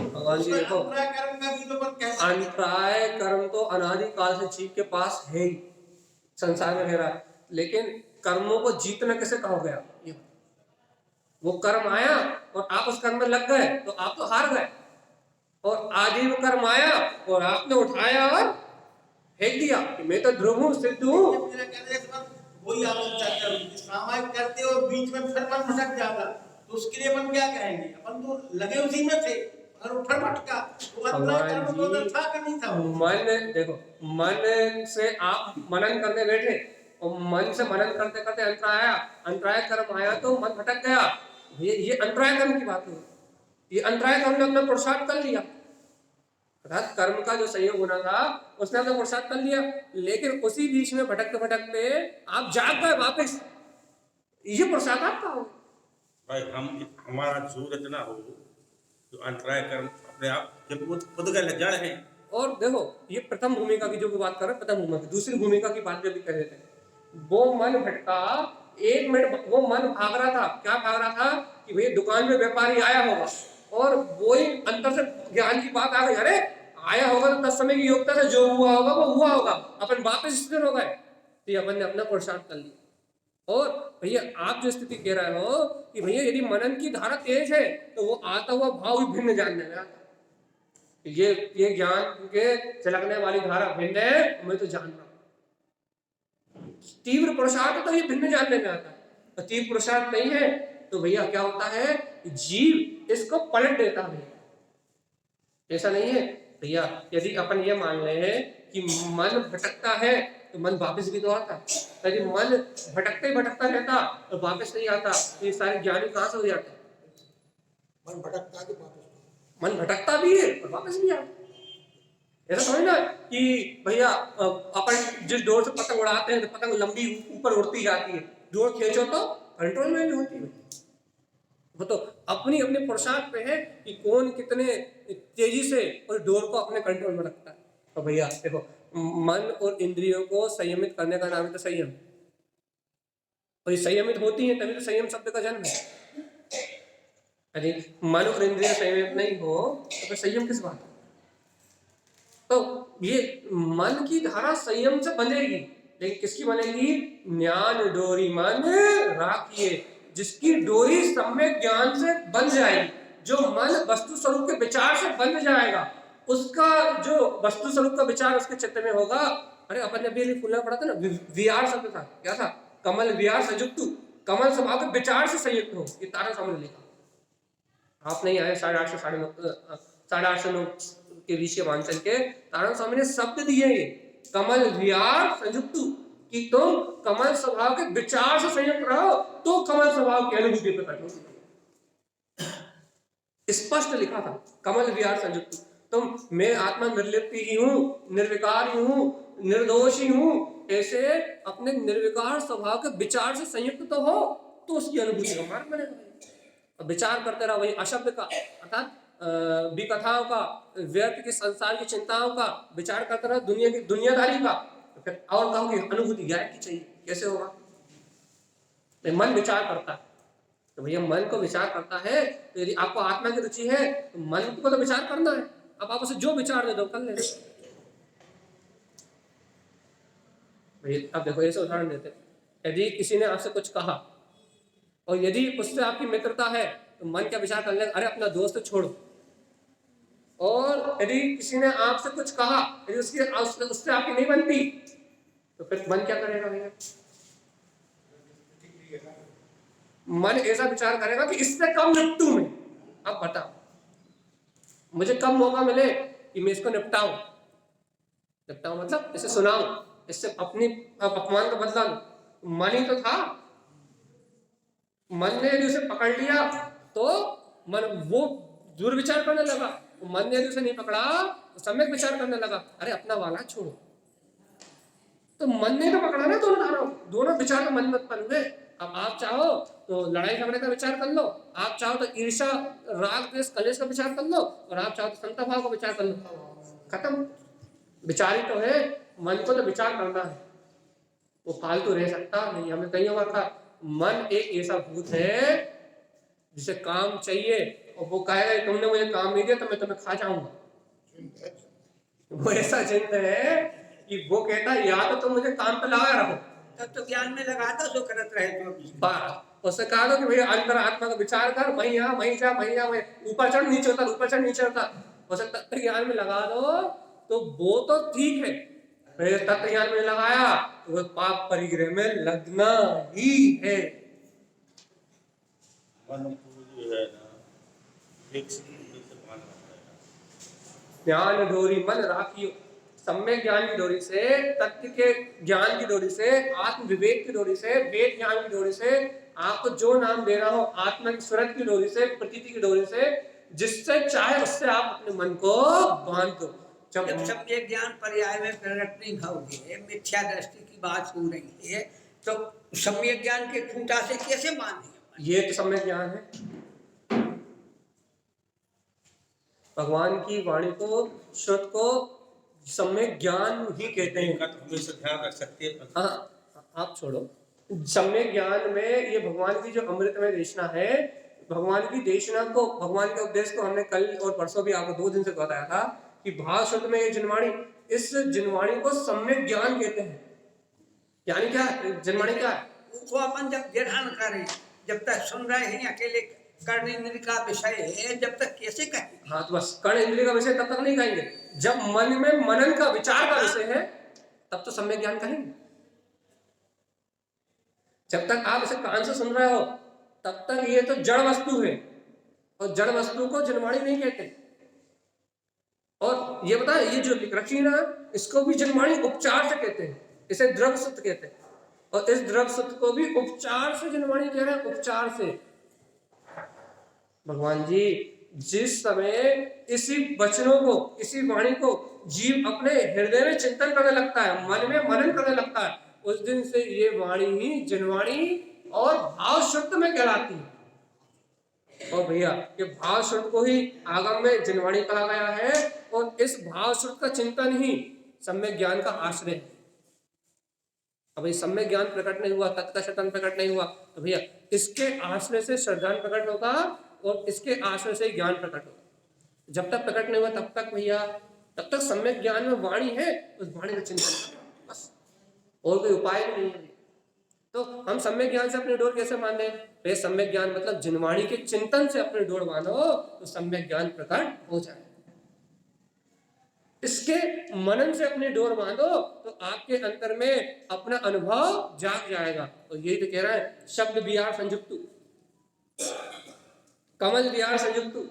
भगवान जी देखो,
अंतराय कर्म का भी तो अपन कह सकते हैं।
अंतराय कर्म तो अनादिकाल से जीव के पास है ही, संसार में रह रहा है, लेकिन कर्मों को जीतना कैसे कहा गया? वो कर्म आया और आप उस कर्म में लग गए तो आप तो हार गए, और आदि वो कर्म आया और आपने उठाया और फेंक दिया कि मैं तो ध्रुव हूँ, सिद्ध हूँ।
मेरा कहने का मतलब वही आपसे चर्चा हुई कि सामायिक करते हो बीच में फिर मन भटक जाता, तो उसके लिए अपन क्या कहेंगे? अपन तो लगे उसी में थे और वो फिर भटका, तो अंतराय कर्म तो था कि नहीं था?
मन देखो, मन से आप मनन करने बैठे और मन से मनन करते करते अंतराय कर्म आया तो मन भटक गया। ये अंतराय कर्म की बात है। ये अंतराय कर्म ने अपना पुरुषार्थ कर लिया, अर्थात कर्म का जो संयोग होना था उसने अपना पुरुषार्थ कर लिया, लेकिन उसी बीच में भटकते भटकते आप जाग गए वापस। ये पुरुषार्थ आपका हो
भाई। हमारा जोर इतना हो तो अंतराय कर्म अपने आप जब खुद का लग जा रहे हैं।
और देखो, ये प्रथम भूमिका की जो बात कर रहे हैं, प्रथम भूमिका, दूसरी भूमिका की बात भी अभी कह रहे थे। वो मन भटका, 1 मिनट वो मन भाग रहा था, क्या भाग रहा था कि भैया दुकान में व्यापारी आया होगा, और वो ही अंतर से ज्ञान की बात आ गई, अरे आया होगा तो तत्समय की योग्यता से जो हुआ होगा वो हुआ होगा, अपन वापस स्थिर हो गए। तो ये अपन ने अपना पुरुषार्थ कर लिया। और भैया आप जो स्थिति कह रहे हो कि भैया यदि मनन की धारा तेज है तो वो आता हुआ भाव भी भिन्न जानने में आता है। ये ज्ञान के चलकने वाली धारा भिन्न है, मैं तो जान रहा हूं। तीव्र पुरुषार्थ तो ये भिन्न जानने में आता है, और तीव्र पुरुषार्थ नहीं है तो भैया क्या होता है, जीव इसको पलट देता है। ऐसा नहीं है भैया, यदि अपन ये मान ले हैं कि मन भटकता है तो मन वापस भी तो आता है। यदि मन भटकता ही भटकता रहता तो वापस नहीं आता, तो ये सारे ज्ञानी कहां से हो जाते?
मन भटकता है,
मन भटकता भी है और वापस भी आता। ऐसा थोड़ी ना कि भैया अपन जिस डोर से पतंग उड़ाते हैं तो पतंग लंबी ऊपर उड़ती जाती है, डोर खींचो तो कंट्रोल में नहीं होती है। वो तो अपनी अपने पुरुषार्थ पे है कि कौन कितने तेजी से उस डोर को अपने कंट्रोल में रखता है। तो भैया देखो, मन और इंद्रियों को संयमित करने का नाम है तो संयम, और ये संयमित होती है तभी तो संयम शब्द का जन्म है। यदि मन और इंद्रिय संयमित नहीं हो तो फिर संयम किस बात? तो ये मन की धारा संयम से बनेगी, लेकिन किसकी बनेगी? ज्ञान डोरी मन राखिए, जिसकी डोरी सम्यक ज्ञान से बन जाएगी, जो मन वस्तु स्वरूप के विचार से बन जाएगा, उसका जो वस्तु स्वरूप का विचार उसके चित्त में होगा। अरे अपन ने अभी फुल्ला पढ़ा था ना, विहार शब्द था, क्या था? कमल विहार संयुक्त, कमल स्वभाव के विचार से संयुक्त हो, ये तारा सामने लिखा। आप नहीं आए 850 के विषय वांचन के तारण स्वामी ने शब्द दिए हैं, कमल विहार संयुक्त, कि तुम कमल स्वभाव के विचार से संयुक्त रहो तो कमल स्वभाव की अनुभूति प्रकट होगी। स्पष्ट लिखा था, कमल विहार संयुक्त। तुम मैं आत्मा निर्लिप्त ही हूं, निर्विकार ही हूं, निर्दोष ही हूं, ऐसे अपने निर्विकार स्वभाव के विचार से संयुक्त तो हो, तो उसकी अनुभूति का मार्ग बनेगा। विचार करते रहो वही अशब्द का, अर्थात विकथाओं का, व्यर्थ के संसार की चिंताओं का विचार करते रहो, दुनिया की दुनियादारी का, तो फिर और कहोगे अनुभूति गायब की चाहिए, कैसे होगा? मन विचार करता है, तो भैया मन को विचार करता है, तो यदि आपको आत्मा की रुचि है तो मन को तो विचार करना है। अब आप उसे जो विचार दे दो कर ले। अब देखो ऐसे उदाहरण देते, यदि किसी ने आपसे कुछ कहा और यदि उससे आपकी मित्रता है तो मन क्या विचार कर लेगा, अरे अपना दोस्त छोड़ो। और यदि किसी ने आपसे कुछ कहा, यदि उससे आपकी नहीं बनती तो फिर मन क्या करेगा भैया? मन ऐसा विचार करेगा कि इससे कम निपटूं मैं। अब बताओ, मुझे कब मौका मिले कि मैं इसको निपटाऊं, निपटाओ मतलब इसे सुनाओ, इससे अपनी अपमान का बदला लो। मन ही तो था, मन ने यदि उसे पकड़ लिया तो मन वो दुर्विचार करने लगा, मन ने यदि उसे नहीं पकड़ा तो सम्यक विचार करने लगा। अरे अपना वाला छोड़ो, तो मन ने तो पकड़ा ना दोनों धाराओं, दोनों विचार तो मन में उत्पन्न हुए। अब आप चाहो तो लड़ाई झगड़े का विचार कर लो, आप चाहो तो ईर्ष्या राग द्वेष कलेश का विचार कर लो, और आप चाहो तो समता भाव का विचार कर लो, खत्म। विचार ही तो है, मन को तो विचार करना है, वो फालतू रह सकता नहीं। हमने कई बार कहा मन एक ऐसा भूत है जिसे काम चाहिए, और वो कहेगा तुमने मुझे काम नहीं दिया तो मैं तुम्हें खा जाऊंगा। वो ऐसा जिंद है कि वो कहता है या तो तुम मुझे काम पे लगा रखो,
तब तो ज्ञान में लगा दो जो करत रहे तो।
बस उससे कहा दो कि भैया अंतर आत्मा का विचार कर, वहीं यहाँ वहीं जा वहीं यहाँ, ऊपर चढ़ नीचे उतर, ऊपर चढ़ नीचे उतर, उसे तत्व ज्ञान में लगा दो तो वो तो ठीक है। तत्व ज्ञान में लगाया तो वो पाप परिग्रह में लगना ही है।
मन को जो है ना एक सेकंड से बांधना पड़ेगा।
ज्ञान डोरी मन राखियो, सम्यक ज्ञान की डोरी से, तत्व के ज्ञान की डोरी से, आत्म विवेक की डोरी से, वेद ज्ञान की डोरी से, आपको जो नाम दे रहा हो आत्मा की स्वरत की डोरी से, प्रतीति की डोरी से, जिससे चाहे उससे आप अपने मन को बांध दो।
जब सम्यक ज्ञान पर्याय में प्रकट नहीं होंगे, मिथ्या दृष्टि की बात हो रही है, तो सम्यक ज्ञान के खूंटा से कैसे बांधे?
ये तो सम्यक ज्ञान है। भगवान की वाणी को, श्रुत को सम्यक ज्ञान ही कहते हैं।
इनका तो हमेशा ध्यान रख सकते हैं।
हाँ आप छोड़ो, सम्यक ज्ञान में ये भगवान की जो अमृतमय देशना है, भगवान की देशना को, भगवान के उपदेश को हमने कल और परसों भी आपको 2 दिन से बताया था कि भाव शुद्ध में ये जिनवाणी, इस जिनवाणी को सम्यक ज्ञान कहते हैं। यानी क्या जिनवाणी क्या है?
वो अपन जब ग्रहण करें, जब तक सुन रहे हैं अकेले कर्ण इंद्र का विषय है, जब तक कैसे कहें?
हाँ तो बस कर्ण इंद्रिय का विषय तब तक नहीं कहेंगे, जब मन में मनन का विचार का विषय है तब तो सम्यक ज्ञान कहेंगे। जब तक आप इसे कान से सुन रहे हो तब तक ये तो जड़ वस्तु है, और जड़ वस्तु को जिनवाणी नहीं कहते। और ये बता, ये जो लिख रखी ना, इसको भी जिनवाणी उपचार से कहते हैं, इसे द्रव्य सूत्र कहते हैं, और इस द्रव्य सूत्र को भी उपचार से जिनवाणी कह रहे हैं, उपचार से। भगवान जी जिस समय इसी वचनों को, इसी वाणी को जीव अपने हृदय में चिंतन करने लगता है, मन में मनन करने लगता है, उस दिन से ये वाणी ही जिनवाणी और भाव शुद्ध में कहलाती है। और भैया ये भाव शुद्ध को ही आगम में जिनवाणी कहा गया है, और इस भाव शुद्ध का चिंतन ही सम्यक ज्ञान का आश्रय है। अब ये सम्यक ज्ञान प्रकट नहीं हुआ, तत्व का शतन प्रकट नहीं हुआ, तो भैया इसके आश्रय से श्रद्धान प्रकट होगा, और इसके आश्रय से ज्ञान प्रकट होगा। जब तक प्रकट नहीं हुआ तब तक भैया, तब तक सम्यक ज्ञान में वाणी है, उस वाणी का चिंतन करो बस, और कोई उपाय भी नहीं है। तो हम सम्यक ज्ञान से अपनी डोर कैसे बांधे? तो सम्यक ज्ञान मतलब जिनवाणी के चिंतन से अपनी डोर बांधो तो सम्यक ज्ञान प्रकट हो जाए। इसके मनन से अपनी डोर बांधो तो आपके अंतर में अपना अनुभव जाग जाएगा। और यही तो कह रहा है, शब्द विहार संयुक्तु, कमल विहार संयुक्तु,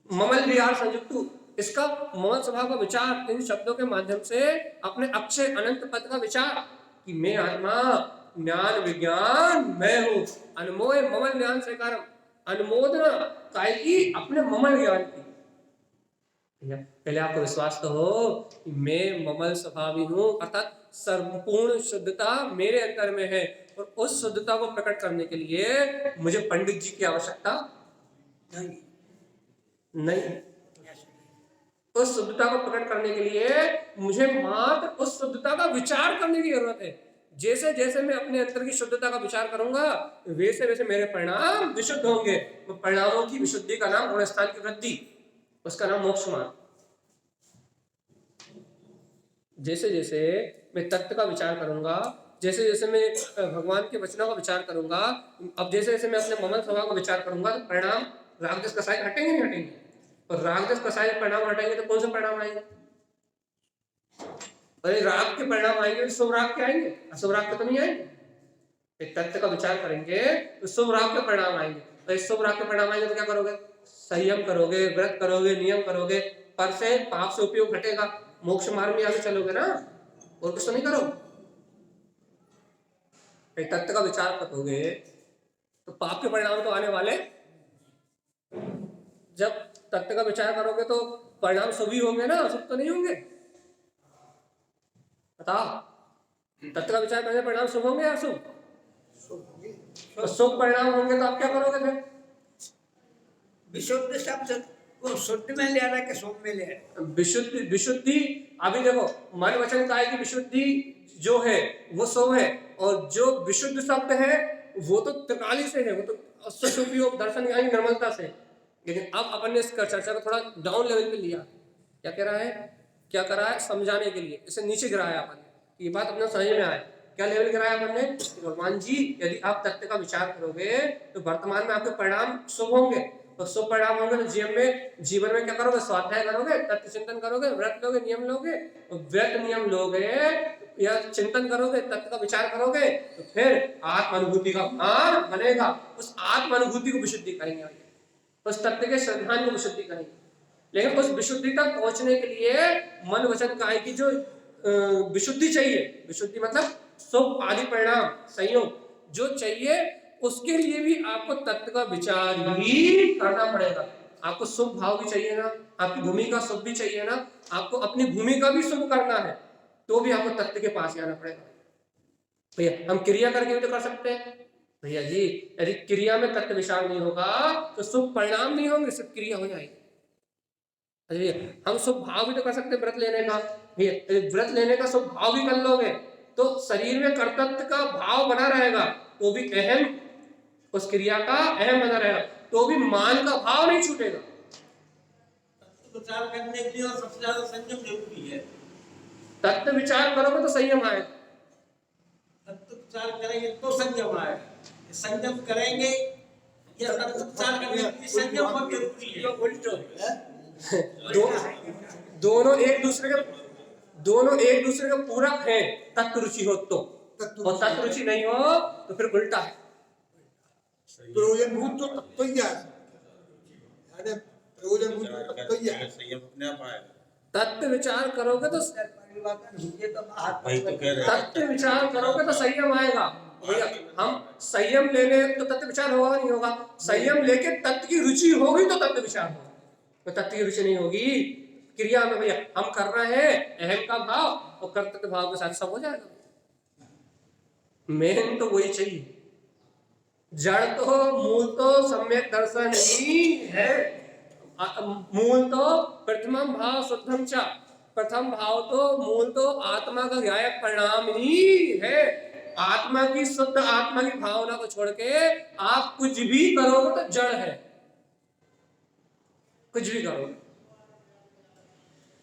ममल विहार संयुक्तु। इसका मौन स्वभाव का विचार, इन शब्दों के माध्यम से अपने अक्षय अनंत पद का विचार कि मैं आत्मा, ज्ञान विज्ञान मैं हूं, अनमोय ममल ज्ञान से कारण, अनुमोदना काय की अपने ममल ज्ञान की। पहले आपको विश्वास तो हो कि मैं ममल स्वभावी हूं, अर्थात संपूर्ण शुद्धता मेरे अंदर में है, और उस शुद्धता को प्रकट करने के लिए मुझे पंडित जी की आवश्यकता नहीं। उस शुद्धता को प्रकट करने के लिए मुझे मात्र उस शुद्धता का विचार करने की जरूरत है। जैसे जैसे मैं अपने अंतर की शुद्धता का विचार करूंगा वैसे वैसे मेरे परिणाम विशुद्ध होंगे। परिणामों की विशुद्धि का नाम गुणस्थान की वृद्धि, उसका नाम मोक्ष मार्ग। जैसे जैसे मैं तत्व का विचार करूंगा, जैसे जैसे मैं भगवान के वचनों का विचार करूंगा, अब जैसे जैसे मैं अपने ममल स्वभाव का विचार करूंगा तो परिणाम रागद्वेष कसाय हटेंगे नहीं हटेंगे? और रागद्वेष कसाय परिणाम हटेंगे तो कौन से परिणाम आएंगे? अरे राग के परिणाम आएंगे, शुभ राग के आएंगे, अशुभ राग के तो नहीं आएंगे। तत्व का विचार करेंगे तो शुभ राग के परिणाम आएंगे, और शुभ राग के परिणाम आएंगे तो क्या करोगे? संयम करोगे, व्रत करोगे, नियम करोगे, पर से पाप से उपयोग घटेगा, मोक्ष मार्ग में आगे चलोगे ना, और कुछ तो नहीं करो। तत्व का विचार करोगे तो पाप के परिणाम तो आने वाले। जब तत्व का विचार करोगे तो परिणाम शुभ ही होंगे ना, अशुभ तो नहीं होंगे। बताओ, तत्व का विचार करने परिणाम शुभ होंगे या अशुभ? तो शुभ परिणाम होंगे तो आप क्या करोगे फिर?
विशुद्ध शब्द को शुद्ध में ले रहा है कि शुभ में ले रहा है?
विशुद्धि, विशुद्धि अभी देखो, मन वचन काया की विशुद्धि जो है वो शुभ है, और जो विशुद्ध शब्द है वो तो त्रिकाली से है, वो तो स्वरूपयोग दर्शन यानी निर्मलता से। लेकिन अब अपन ने इस चर्चा को थोड़ा डाउन लेवल पे लिया। क्या कह रहा है, क्या कर रहा है, समझाने के लिए इसे नीचे गिराया अपन ने, ये बात अपने समझ में आए। क्या लेवल गिराया अपन ने? भगवान जी यदि आप तत्व का विचार करोगे तो वर्तमान में आपके परिणाम शुभ होंगे, तो शुभ परिणाम होंगे तो जीवन में क्या करोगे? स्वाध्याय करोगे, तत्व चिंतन करोगे, व्रत लोगे, नियम लोगे, व्रत नियम लोगे या चिंतन करोगे, तत्व का विचार करोगे, तो फिर आत्म अनुभूति का भान बनेगा। उस आत्म अनुभूति को विशुद्धि करेंगे, उस तत्व के श्रद्धान को विशुद्धि करेंगे। लेकिन उस विशुद्धि तक पहुंचने के लिए मन वचन काया की जो विशुद्धि चाहिए, विशुद्धि मतलब शुभ आदि परिणाम संयोग जो चाहिए, उसके लिए भी आपको तत्व का विचार ही करना पड़ेगा। आपको शुभ भाव भी चाहिए ना, आपकी भूमि का शुभ भी चाहिए ना, आपको अपनी भूमि का भी शुभ करना है, तो भी आपको तत्व के पास आना पड़ेगा। भैया हम क्रिया करके भी तो कर सकते हैं। भैया जी यदि क्रिया में तत्व विचार नहीं होगा तो शुभ परिणाम नहीं होंगे, सिर्फ क्रिया हो जाएगी। भैया हम शुभ भाव भी तो कर सकते हैं व्रत लेने का। भैया यदि व्रत लेने का शुभ भाव भी कर लोगे तो शरीर में कर्तव्य का भाव बना रहेगा, तो भी अहम, उस क्रिया का अहम बना रहेगा, तो भी मान का भाव नहीं छूटेगा।
तत्व विचार करने के लिए सबसे ज्यादा संयम जरूरी है।
तत्व विचार करोगे तो संयम आएगा।
तत्व विचार करेंगे तो संयम आएगा। संयम करेंगे या तत्व विचार करने के लिए संयम बहुत जरूरी है।
उल्टो
दोनों एक दूसरे के पूरक हैं, तत्व रुचि हो तो, और तत्व रुचि नहीं हो तो फिर उल्टा है।
प्रयोजनभूत तो तत्व ही है, प्रयोजनभूत तो तत्व ही है।
संयम अपने आप आएगा।
तत्व विचार करोगे तो तत्व विचार करोगे तो संयम आएगा। भैया हम संयम लेने तो तत्व विचार होगा नहीं होगा, संयम लेके तत्व की रुचि होगी तो तत्व विचार होगा। तो तत्व की रुचि नहीं होगी क्रिया में, भैया हम कर रहे हैं अहम का भाव और कर्तव्य भाव के साथ सब हो जाएगा। मेन तो वही चाहिए, जड़ तो मूल तो सम्यक दर्शन ही है। मूल तो प्रथम भाव शुद्धम च, प्रथम भाव तो मूल तो आत्मा का ज्ञायक परिणाम ही है। आत्मा की शुद्ध आत्मा की भावना को छोड़ के आप कुछ भी करोगे तो जड़ है, कुछ भी करोगे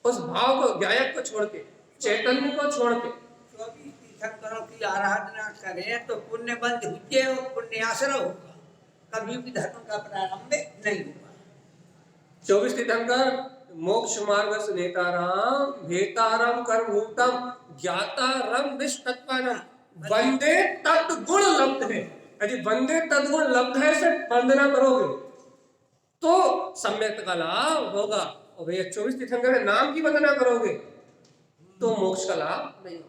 उस भाव को, ज्ञायक को छोड़ के, चैतन्य को छोड़ के।
24 तीर्थंकरों की आराधना करें तो पुण्य बंध हुए और पुण्य आश्रय होगा, कभी भी धर्म का प्रारंभ नहीं होगा।
24 तीर्थंकर मोक्ष मार्ग से नेताराम भेतारम कर्मभूतम ज्ञातारम विष्णुत्पन्नम वंदे तद्गुण लब्ध है। यदि वंदे तद्गुण लब्ध है से वंदना करोगे तो सम्यक का लाभ होगा। और भैया 24 तीर्थंकर के नाम की वंदना करोगे तो मोक्ष का लाभ नहीं होगा।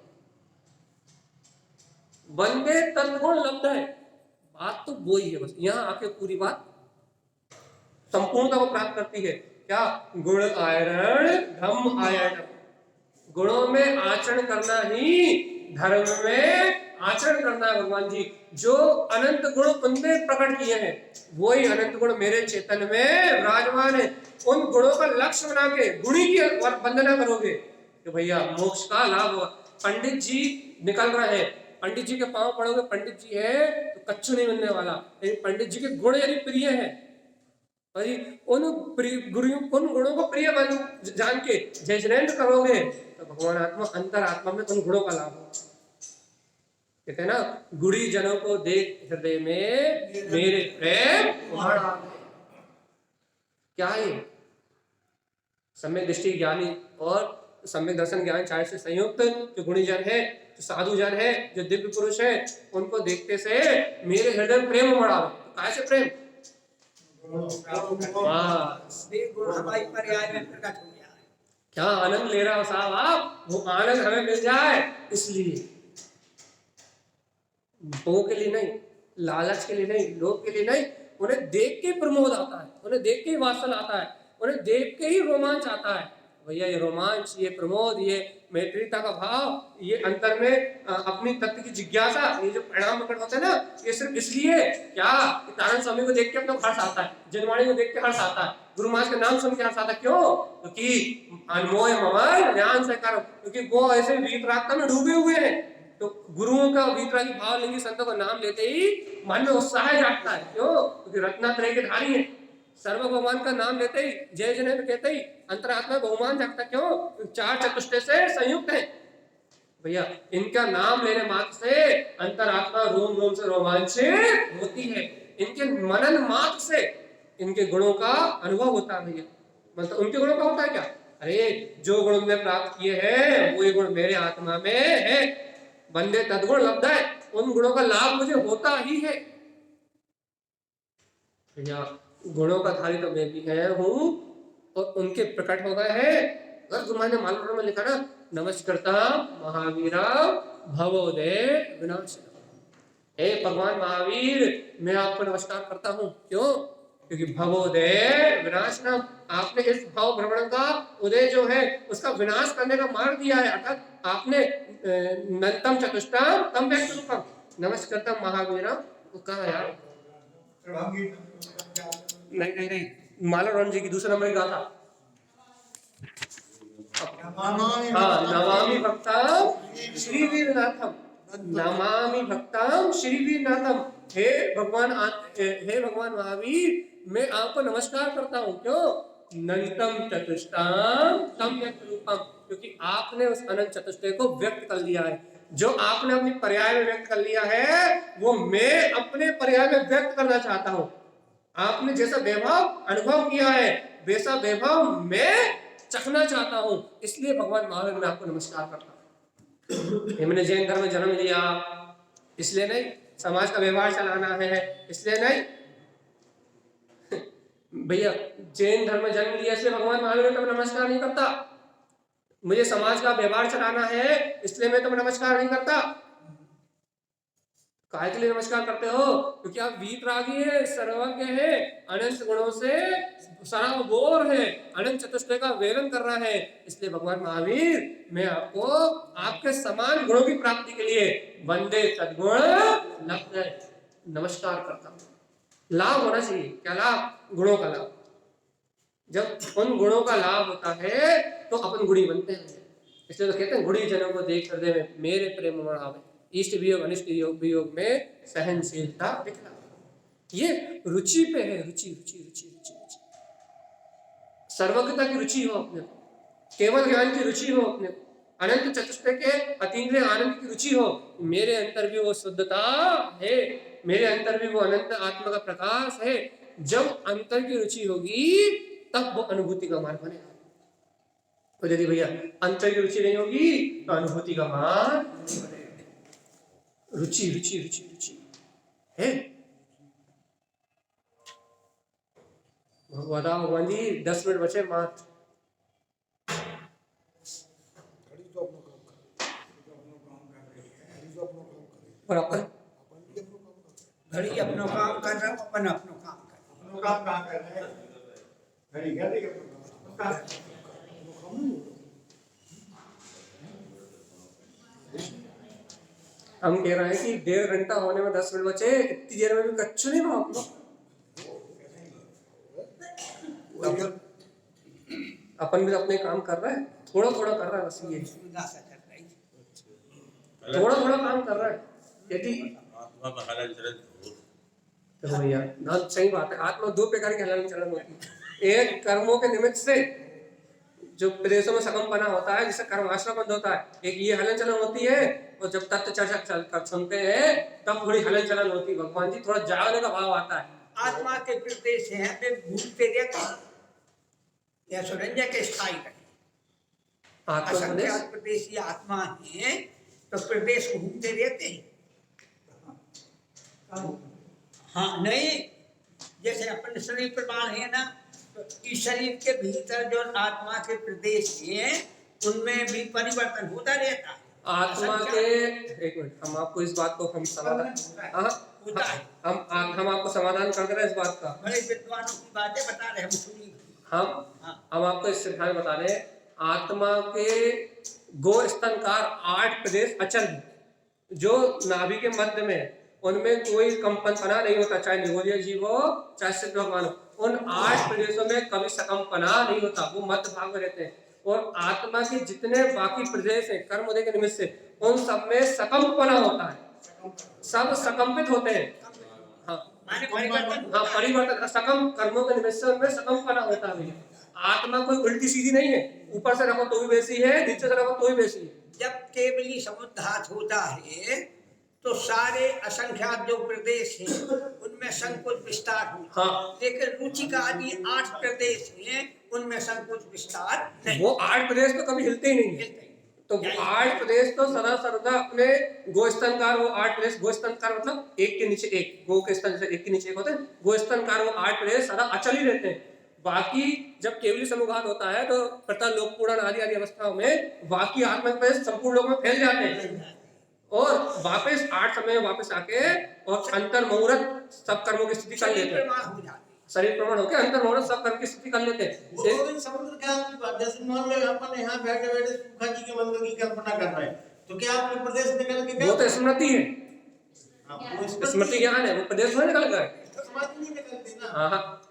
वंदे तद्गुण लब्ध है, बात तो वही है, बस यहाँ आके पूरी बात संपूर्णता को प्राप्त करती है। क्या? गुण आयरण धम्म आयरण, गुणों में आचरण करना ही धर्म में आचरण करना है। भगवान जी जो अनंत गुण उनमें प्रकट किए हैं वही अनंत गुण मेरे चेतन में विराजमान है। उन गुणों का लक्ष्य बना के गुणी की वंदना करोगे तो भैया मोक्ष का लाभ होगा। पंडित जी निकल रहे हैं, पंडित जी के पांव पड़ोगे, पंडित जी है तो कच्चू नहीं मिलने वाला। लेकिन पंडित जी के गुण यदि प्रिय है, उन गुणों को प्रिय जान के जजमेंट करोगे तो भगवान आत्मा अंतर आत्मा में उन गुणों का लाभ होगा। कहते हैं ना, गुड़ी जनों को देख हृदय में मेरे प्रेम उमड़ आवे। क्या है? सम्यक दृष्टि ज्ञानी और सम्यक दर्शन ज्ञान चाहे से संयुक्त जो गुणी जन है, जो साधु जन है, जो दिव्य पुरुष है, उनको देखते से मेरे हृदय में प्रेम उमड़ आवे। तो कैसे प्रेम?
गुण हमारी पर्याय में प्रकट हो गया है।
क्या आनंद ले रहे हो साहब आप, वो आनंद हमें मिल जाए इसलिए, भोग के लिए नहीं, लालच के लिए नहीं, लोभ के लिए नहीं, उन्हें देख के प्रमोद आता है, उन्हें देख के ही वात्सल आता है, उन्हें देख के ही रोमांच आता है। भैया ये रोमांच, ये प्रमोद, ये मैत्रीता का भाव, ये अंतर में अपनी तत्व की जिज्ञासा, ये जो परिणाम प्रकट होते हैं ना, ये सिर्फ इसलिए क्या तारण स्वामी को देख के अपना हर्ष आता है, जनवाणी को देख के हर्ष आता है, गुरु महाराज के नाम सुन के हर्ष आता है। क्यों? क्योंकि अनमोय ममल ज्ञान से कर्म, क्योंकि वो ऐसे वीतरागता में डूबे हुए हैं। तो गुरुओं का वीतरागी भाव लेंगे, संतों का नाम लेते ही मन में उत्साह जागता है। क्यों? क्योंकि रत्नात्रय के धारी है, सर्व भगवान का नाम लेते ही, जय जय कहते ही अंतरात्मा बहुमान जागता। क्यों? चार चतुष्टय से संयुक्त है भैया, इनका नाम लेने मात्र से अंतरात्मा रोम रोम से रोमांचित होती है, इनके मनन मात्र से इनके गुणों का अनुभव होता है भैया। मतलब उनके गुणों का होता है क्या? अरे जो गुण उन्होंने प्राप्त किए हैं वो ये गुण मेरे आत्मा में है, बंदे तद्गुण लब्ध है, उन गुणों का लाभ मुझे होता ही है भैया। गुणों का धारी तो मैं भी है हूँ, और उनके प्रकट हो गए हैं। अगर गुरु ने मालूम में लिखा ना, नमस्कृता महावीरा भवोदय विनाश। हे भगवान महावीर, मैं आपको नमस्कार करता हूँ। क्यों? क्योंकि भवोदय विनाश नाम, आपने इस भाव भ्रमण का उदय जो है उसका विनाश करने का मार्ग दिया है। अर्थात आपने नतम चतुष्टाम तम व्यक्त रूपम नमस्कृतम महावीरा, वो कहा यार, नहीं मालाराम जी की दूसरा नंबर का था। नमामि भक्ताम श्री वीरनाथम, नमामि भक्ताम श्री वीरनाथम। हे भगवान महावीर, मैं आपको नमस्कार करता हूँ। क्यों? नंतम चतुष्टाम तम व्यक्त रूपम, क्योंकि आपने उस अनंत चतुष्टय को व्यक्त कर लिया है। जो आपने अपनी पर्याय में व्यक्त कर लिया है वो मैं अपने पर्याय में व्यक्त करना चाहता हूँ। आपने जैसा वैभव अनुभव किया है वैसा वैभव मैं चखना चाहता हूँ, इसलिए भगवान महावीर मैं आपको नमस्कार करता हूँ। मैंने जैन धर्म में जन्म लिया इसलिए नहीं, समाज का व्यवहार चलाना है इसलिए नहीं भैया। जैन धर्म में जन्म लिया इसलिए भगवान महावीर मैं नमस्कार नहीं करता। मुझे समाज का व्यवहार चलाना है इसलिए मैं तुम नमस्कार नहीं करता। काहे के लिए नमस्कार करते हो? क्योंकि आप वीतरागी है, सर्वज्ञ है, अनंत गुणों से सराबोर है, अनंत चतुष्टय का वेलन कर रहा है, इसलिए भगवान महावीर मैं आपको आपके समान गुणों की प्राप्ति के लिए वंदे तद्गुण लब्ध नमस्कार करता हूँ। लाभ होना चाहिए। क्या लाभ? गुणों का लाभ। जब उन गुणों का लाभ होता है तो अपन गुणी बनते हैं। इसलिए तो कहते हैं गुणी जनों को देख हृदय में मेरे प्रेम आवे, इष्ट वियोग अनिष्ट वियोग में सहनशीलता दिखला। ये रुचि पे है, रुचि रुचि रुचि रुचि रुचि। सर्वज्ञता की रुचि हो अपने को, केवल ज्ञान की रुचि हो अपने को, अनंत चतुष्टय के अतीन्द्रिय आनंद की रुचि हो। मेरे अंतर भी वो शुद्धता है, मेरे अंतर भी वो अनंत आत्मा का प्रकाश है। जब अंतर की रुचि होगी तब वो अनुभूति का मार्ग बनेगा। तो यदि भैया अंतर की रुचि नहीं होगी तो अनुभूति का मार्ग नहीं बनेगा। रुचि रुचि रुचि रुचि है। भगवान जी 10 मिनट बचे मात्र। और अपन
घड़ी अपनो काम कर रहा हूँ, अपन अपनो काम कर रहा हूँ।
अपनो काम कहाँ कर रहे हैं? घड़ी कर रही है अपनो काम।
हम कह रहे हैं कि 1.5 घंटा होने में 10 मिनट बचे, इतनी देर में भी कच्चू नहीं हुआ अपना। अपन भी अपने काम कर रहे हैं, थोड़ा थोड़ा कर रहा है बस। ये थोड़ा थोड़ा काम कर रहा है। यदि
आत्मा में हलन चलन
तो भैया ना, सही बात है, आत्मा 2 प्रकार की हलन चलन होती है। एक कर्मों के निमित्त से जो प्रदेशों में सकमपना होता है, जिससे कर्म आश्रम बंद होता है, एक ये हलन चलन होती है। और जब तत्व चर्चा सुनते हैं तब थोड़ी हलन चलन होती है। भगवान जी थोड़ा जागने का भाव आता है।
आत्मा के प्रदेश है वे घूमते रहते या सुरंजा के स्थायी रहे। असंख्यात प्रदेशी आत्मा है तो प्रदेश घूमते रहते हैं। हाँ नहीं, जैसे अपन शरीर प्रमाण है ना, तो इस शरीर के भीतर जो आत्मा के प्रदेश हैं उनमें भी परिवर्तन होता रहता है।
आत्मा के, एक मिनट, हम आपको इस बात को हम समाधान,
होता है।
हम आपको समाधान कर दे रहे हैं इस बात का।
बड़े विद्वानों की बातें बता रहे, हम सुनी।
हम आपको इस सिद्धांत बता रहे हैं, आत्मा के गो स्तनकार 8 प्रदेश अचल है, जो नाभि के मध्य में, उनमें कोई कंपनपना नहीं होता, चाहे निर्गुणीय जीव हो चाहे सिद्ध भगवान हो। उन 8 प्रदेशों में कभी सकंपना नहीं होता, वो मध्य भाग में रहते हैं। और आत्मा के जितने बाकी प्रदेश हैं कर्मोदय के निमित्त से, उन सब में सकंपना होता है, सब सकंपित होते हैं। हाँ, परिवर्तन, सकम कर्मों के निमित्त से उनमें सकंपना होता है। आत्मा कोई उल्टी सीधी नहीं है, ऊपर से रखो तो भी वैसी है, नीचे से रखो तो भी वैसी है।
जब केवली समुद्घात होता है तो सारे असंख्यात जो प्रदेश हैं उनमें संकोच विस्तार होता है।
हाँ।
लेकिन रुचि का आदि 8 प्रदेश हैं, उनमें संकोच विस्तार नहीं।
वो 8 प्रदेश तो कभी हिलते ही नहीं है। तो 8 प्रदेश तो सदा सर्वदा अपने गोस्तनकार, वो 8 प्रदेश गोस्तनकार मतलब एक के नीचे एक, गो के स्तन से एक के नीचे एक होते हैं, गोस्तनकार वो 8 प्रदेश सदा अचल ही रहते हैं। बाकी जब केवली समूहघात होता है तो प्रथा लोक पुराण आदि आदि अवस्थाओं में बाकी आत्मा के प्रदेश संपूर्ण लोक में फैल जाते हैं और वापस 8 समय में वापस आके और अंतर मुहूर्त सब कर्मों की स्थिति कर लेते हैं। शरीर प्रमाण होकर अंतर मुहूर्त सब कर्म की स्थिति कर लेते हैं।
वो समुद्र क्या बात, जैसे मान लो अपन यहाँ बैठे बैठे सूखा जी के मंदिर की कल्पना कर रहे हैं, तो क्या आपके प्रदेश निकल के गए?
वो तो स्मृति है, स्मृति ज्ञान है, वो प्रदेश में निकल गए,
समाधि नहीं निकलती ना।
हाँ,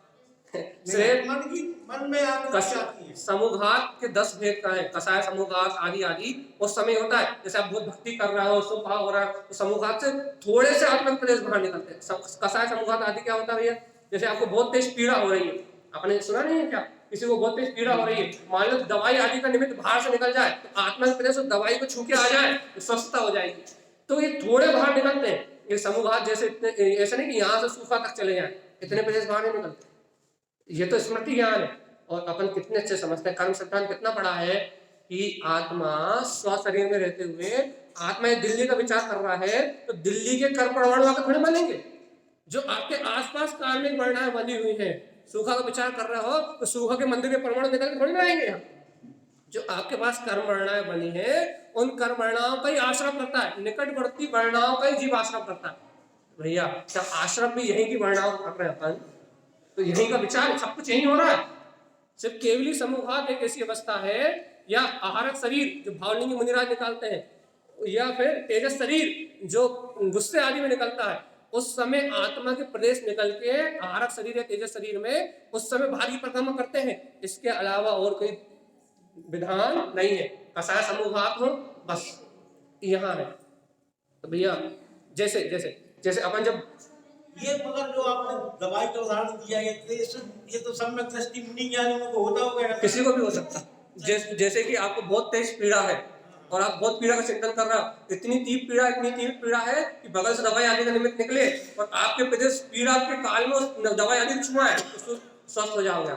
मन में आती है।
समूहघात के 10 भेद का है, कसाय समूहघात आदि आदि उस समय होता है। जैसे आप बहुत भक्ति कर रहे हो, शुभ भाव हो रहा है, तो समूहघात से थोड़े से आत्मिक प्रदेश बाहर निकलते हैं। कसाय समूहघात आदि क्या होता है भैया, जैसे आपको बहुत तेज पीड़ा हो रही है, आपने सुना नहीं है क्या, किसी को बहुत तेज पीड़ा हो रही है, मान लो दवाई आदि का निमित्त बाहर से निकल जाए तो आत्मा के प्रदेश दवाई को छू के आ जाए तो स्वस्थता हो जाएगी। तो ये थोड़े बाहर निकलते हैं। ये समूहघात जैसे इतने, ऐसा नहीं कि यहाँ से सूखा तक चले जाए, इतने प्रदेश बाहर नहीं निकलते। ये तो स्मृति ज्ञान है। और अपन कितने अच्छे समझते हैं, कर्म सिद्धांत कितना बड़ा है कि आत्मा स्व शरीर में रहते हुए आत्मा दिल्ली का विचार कर रहा है तो दिल्ली के कर्म परमाणु आकर थोड़े बनेंगे। जो आपके आसपास कार्मिक वर्णाएं बनी हुई है, सूखा का विचार कर रहे हो तो सूखा के मंदिर के परमाणु निकल के थोड़ी ना आएंगे यहाँ। जो आपके पास कर्म वर्णाएं बनी है उन कर्म वर्णाओं का ही आश्रम करता है, निकटवर्ती वर्णाओं का ही जीव आश्रम करता है। भैया क्या आश्रम भी यही की वर्णाओं कर रहे हैं अपन, तो यही का विचार, सब कुछ यही हो रहा है। सिर्फ केवली समूहघात एक ऐसी अवस्था है, या आहारक शरीर जो भावलिंगी मुनिराज निकालते हैं, या फिर तेजस शरीर जो गुस्से आदि में निकलता है, उस समय आत्मा के प्रदेश निकल के आहारक शरीर या तेजस शरीर में उस समय भारी परिक्रमा करते हैं। इसके अलावा और कोई विधान नहीं है। कसाय समूहघात हो बस यहाँ है। तो भैया जैसे जैसे जैसे अपन जब
ये मगर जो आपने दवाई का उदाहरण दिया, ये तो सम्यक दृष्टि मुनि ज्ञानियों को होता होगा,
किसी को भी हो सकता है। जैसे कि आपको बहुत तेज पीड़ा है और आप बहुत पीड़ा का चिंतन कर रहे हो, इतनी तीव्र पीड़ा है कि बगल से दवाई आने का निमित्त निकले और आपके प्रदेश पीड़ा के काल में उस दवाई आदि छुआए तो स्वस्थ हो जाओगे।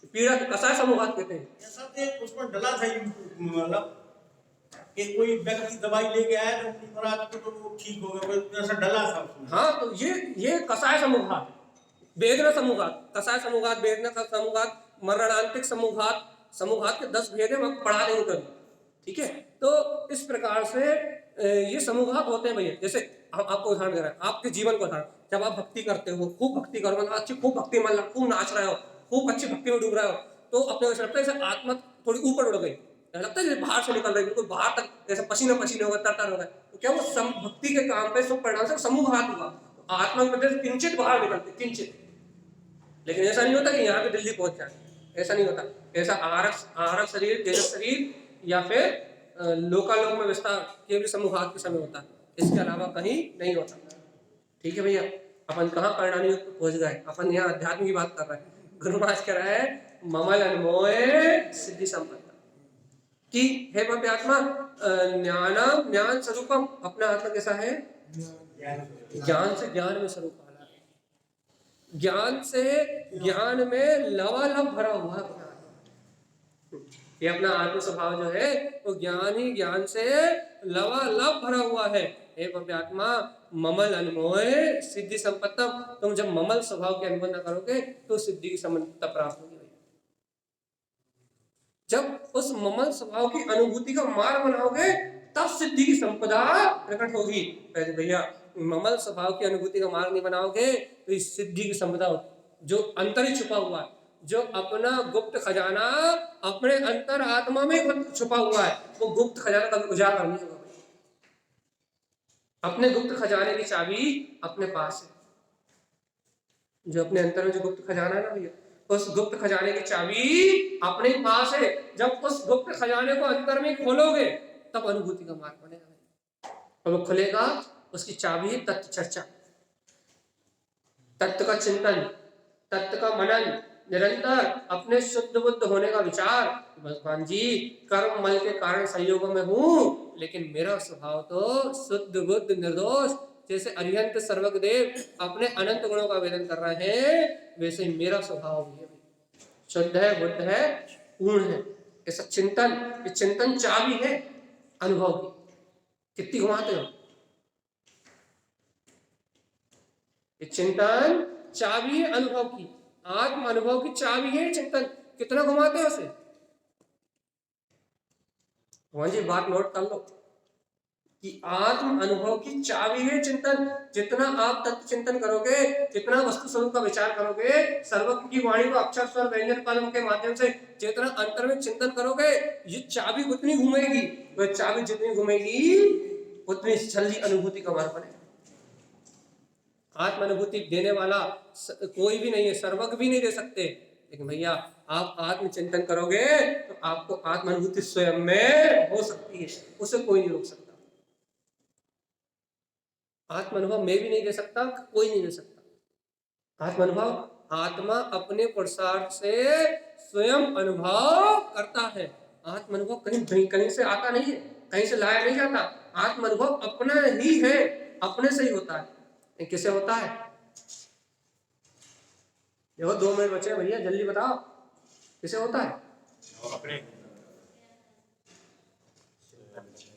पीड़ा कसाय समूहघात कहते हैं।
ऐसा उसमें डला था, मतलब कि कोई व्यक्ति दवाई लेके आया तो महाराज को तो वो ठीक हो गया, ऐसा डला था उसमें।
हाँ, तो ये कसाय समूहघात, वेदना समूहघात, कसाय समूहघात, वेदना समूहघात, मरणांतिक समूहघात, समूहघात के 10 भेद है, हम पढ़ा देंगे कभी, ठीक है। तो इस प्रकार से ये समूहघात होते हैं भैया। जैसे हम आपको उदाहरण दे रहे हैं, आपके जीवन को उदाहरण, जब आप भक्ति करते हो, खूब भक्ति करो, अच्छी खूब भक्ति मन, खूब नाच रहे हो, खूब अच्छी भक्ति में डूब रहे हो, तो अपने को लगता है जैसे आत्मा थोड़ी ऊपर उड़ गई, लगता है जैसे बाहर से निकल रही, बिल्कुल बाहर तक जैसे पसीना पसीने हो गए, तर हो गए, तो क्या वो भक्ति के काम पे सब परिणाम से समूहघात हुआ, तो आत्मा के प्रदेश किंचित बाहर निकलते, किंचित। लेकिन ऐसा नहीं होता कि यहाँ पे दिल्ली पहुंच जाए, ऐसा नहीं होता। ऐसा आहारक शरीर, तेजस शरीर या फिर लोकालोक में विस्तार केवल समूहघात के समय होता है, इसके अलावा कहीं नहीं होता। ठीक है भैया, अपन कहाँ परिणामी युग पे पहुंच गए, अपन यहाँ अध्यात्म की बात कर रहे हैं। गुरु महाराज कह रहा है ममल अनमोय सिद्धि संपन्ना कि हे भव्य आत्मा, ज्ञान स्वरूपम, अपना आत्मा कैसा है, ज्ञान से ज्ञान में स्वरूप वाला है, ज्ञान से ज्ञान में लवालब भरा हुआ है। ये अपना आत्म स्वभाव जो है वो ज्ञान ही ज्ञान से लवालब भरा हुआ है। हे भव्य आत्मा, ममल अनमोय सिद्धि संपत्तम, तुम जब ममल स्वभाव के अनुभव न करोगे तो सिद्धि की संपत्ति प्राप्त होगी। जब उस ममल स्वभाव की अनुभूति का मार्ग बनाओगे तब सिद्धि की संपदा प्रकट होगी। पहले भैया ममल स्वभाव की अनुभूति का मार्ग नहीं बनाओगे तो इस सिद्धि की संपदा जो अंतर ही छुपा हुआ है, जो अपना गुप्त खजाना अपने अंतर आत्मा में छुपा हुआ है, वो गुप्त खजाना कभी उजागर नहीं होगा। अपने गुप्त खजाने की चाबी अपने पास है। जो अपने अंतर में जो गुप्त खजाना है ना भैया, उस गुप्त खजाने की चाबी अपने पास है। जब उस गुप्त खजाने को अंतर में खोलोगे तब अनुभूति का मार्ग बनेगा। और वो खुलेगा, उसकी चाबी है तत्व चर्चा, तत्व का चिंतन, तत्व का मनन, निरंतर अपने शुद्ध बुद्ध होने का विचार। भगवान जी कर्म मल के कारण संयोग में हूँ, लेकिन मेरा स्वभाव तो शुद्ध बुद्ध निर्दोष, जैसे अरिहंत सर्वज्ञदेव अपने अनंत गुणों का वेदन कर रहे हैं, वैसे ही मेरा स्वभाव भी है, शुद्ध है, बुद्ध है, पूर्ण है। ऐसा चिंतन, ये चिंतन चाबी है अनुभव की। कितनी घुमाते हो ये चिंतन, चाबी है अनुभव की, आत्म अनुभव की चाबी है चिंतन। कितना घुमाते हो उसे? भगवान जी बात नोट कर लो कि आत्म अनुभव की चाबी है चिंतन। जितना आप तत्व चिंतन करोगे, जितना वस्तु स्वरूप का विचार करोगे, सर्वज्ञ की वाणी को अक्षर स्वर व्यंजन पदम के माध्यम से जितना अंतर में चिंतन करोगे, ये चाबी उतनी घूमेगी। वह चाबी जितनी घूमेगी उतनी जल्दी अनुभूति का मार्ग बनेगा। आत्म अनुभूति देने वाला कोई भी नहीं है, सर्वज्ञ भी नहीं दे सकते। लेकिन भैया आप आत्म चिंतन करोगे तो आपको आत्म अनुभूति स्वयं में हो सकती है, उसे कोई नहीं रोक सकता। आत्म अनुभव मैं भी नहीं दे सकता, कोई नहीं दे सकता। आत्म अनुभव आत्मा अपने पुरुषार्थ से स्वयं अनुभव करता है। आत्म अनुभव कहीं से आता नहीं है, कहीं से लाया नहीं जाता। आत्म अनुभव अपना ही है, अपने से ही होता है। किसे होता है? देखो 2 मिनट बचे भैया, जल्दी बताओ किसे होता है?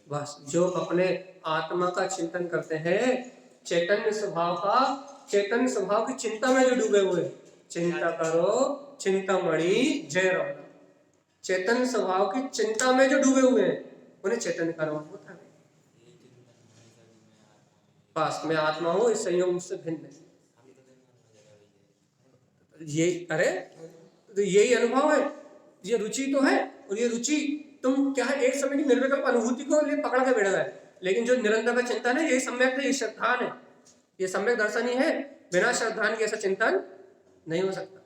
बस जो अपने आत्मा का चिंतन करते हैं, चैतन्य स्वभाव की चिंता में जो डूबे हुए, चिंता करो चिंतामणि जय राम। चैतन्य स्वभाव की चिंता में जो डूबे हुए हैं उन्हें चैतन्य का अनुभव होता है। बस मैं आत्मा हूं, इस संयोग मुझसे भिन्न है। ये अरे तो यही अनुभव है, ये रुचि तो है। और ये रुचि तुम क्या है, एक समय की निर्विकल्प अनुभूति को लिए पकड़ के बैठ गए। लेकिन जो निरंतर का चिंतन है, यही सम्यक है, ये श्रद्धान है, ये सम्यक दर्शन ही है। बिना श्रद्धान के ऐसा चिंतन नहीं हो सकता।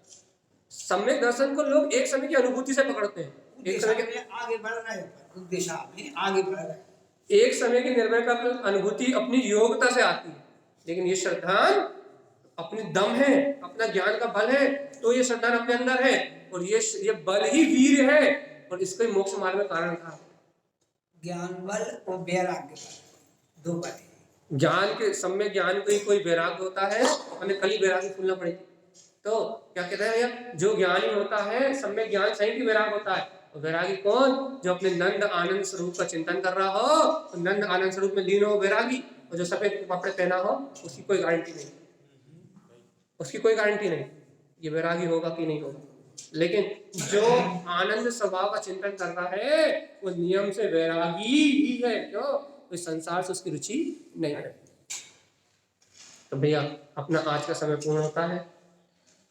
सम्यक दर्शन को लोग एक समय की अनुभूति से पकड़ते हैं, एक समय के
आगे बढ़ रहे हैं, दिशा में आगे बढ़ रहे हैं।
एक समय की निर्विकल्प अनुभूति अपनी योग्यता से आती है। लेकिन ये श्रद्धान अपनी दम है, अपना ज्ञान का बल है, तो ये श्रद्धान अपने अंदर है। और ये बल ही वीर है, और इसको ही मोक्ष मार्ग में कारण था।
ज्ञान बल और वैराग्य बल, 2 बल है।
ज्ञान के सम्यक ज्ञान को ही कोई वैराग्य होता है, हमें कल ही वैराग्य फूलना पड़ेगी। तो क्या कहते हैं भैया, जो ज्ञानी होता है सम्यक ज्ञान सही की वैराग्य होता है। और वैरागी कौन? जो अपने नंद आनंद स्वरूप का चिंतन कर रहा हो, तो नंद आनंद स्वरूप में लीन हो वैरागी। और जो सफेद कपड़े पहना हो उसकी कोई गारंटी नहीं, उसकी कोई गारंटी नहीं ये वैरागी होगा कि नहीं होगा। लेकिन जो आनंद स्वभाव का चिंतन कर रहा है वो नियम से वैरागी ही है। क्यों? इस संसार से उसकी रुचि नहीं है। तो भैया अपना आज का समय पूर्ण होता है।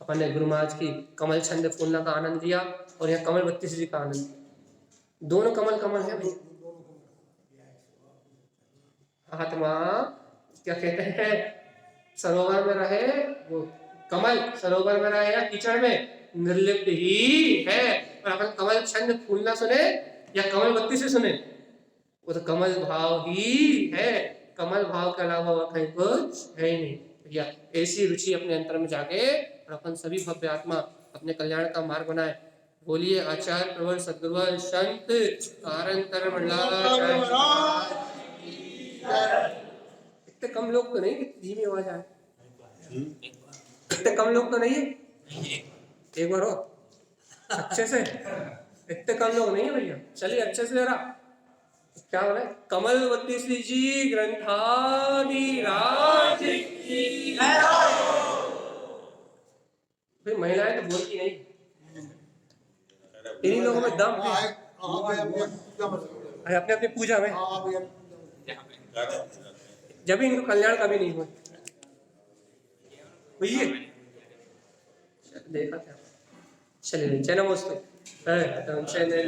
अपन ने गुरु महाराज की कमल छंद फूलना का आनंद लिया, और यह कमल बत्तीस जी का आनंद। दोनों कमल कमल है भैया। आत्मा क्या कहते हैं, सरोवर में रहे वो कमल, सरोवर में रहे या कीचड़ में, निर्लिप्त ही है। और अपन कमल छंद फूलना सुने या कमल बत्ती से सुने, वो तो कमल भाव ही है। कमल भाव के अलावा और कहीं कुछ है ही नहीं भैया। ऐसी रुचि अपने अंतर में जागे और अपन सभी भव्य आत्मा अपने कल्याण का मार्ग बनाए। बोलिए आचार्य प्रवर सद्गुरु संत कारणतर मंडलाचार्य। इतने कम लोग तो नहीं, कितनी धीमी आवाज आए। इतने कम लोग तो नहीं है, एक बार हो अच्छे से। इतने कम लोग नहीं है भैया, चलिए अच्छे से जरा क्या हो रहा है? कमलवती श्री जी ग्रंथाधिराज की भाई महिलाएं तो बोलती नहीं, इन्हीं लोगों में दम है। अपने अपने पूजा में जब इनको कल्याण कभी नहीं हुआ भैया देखा क्या। चलिए जय नमोस्तु। चैनल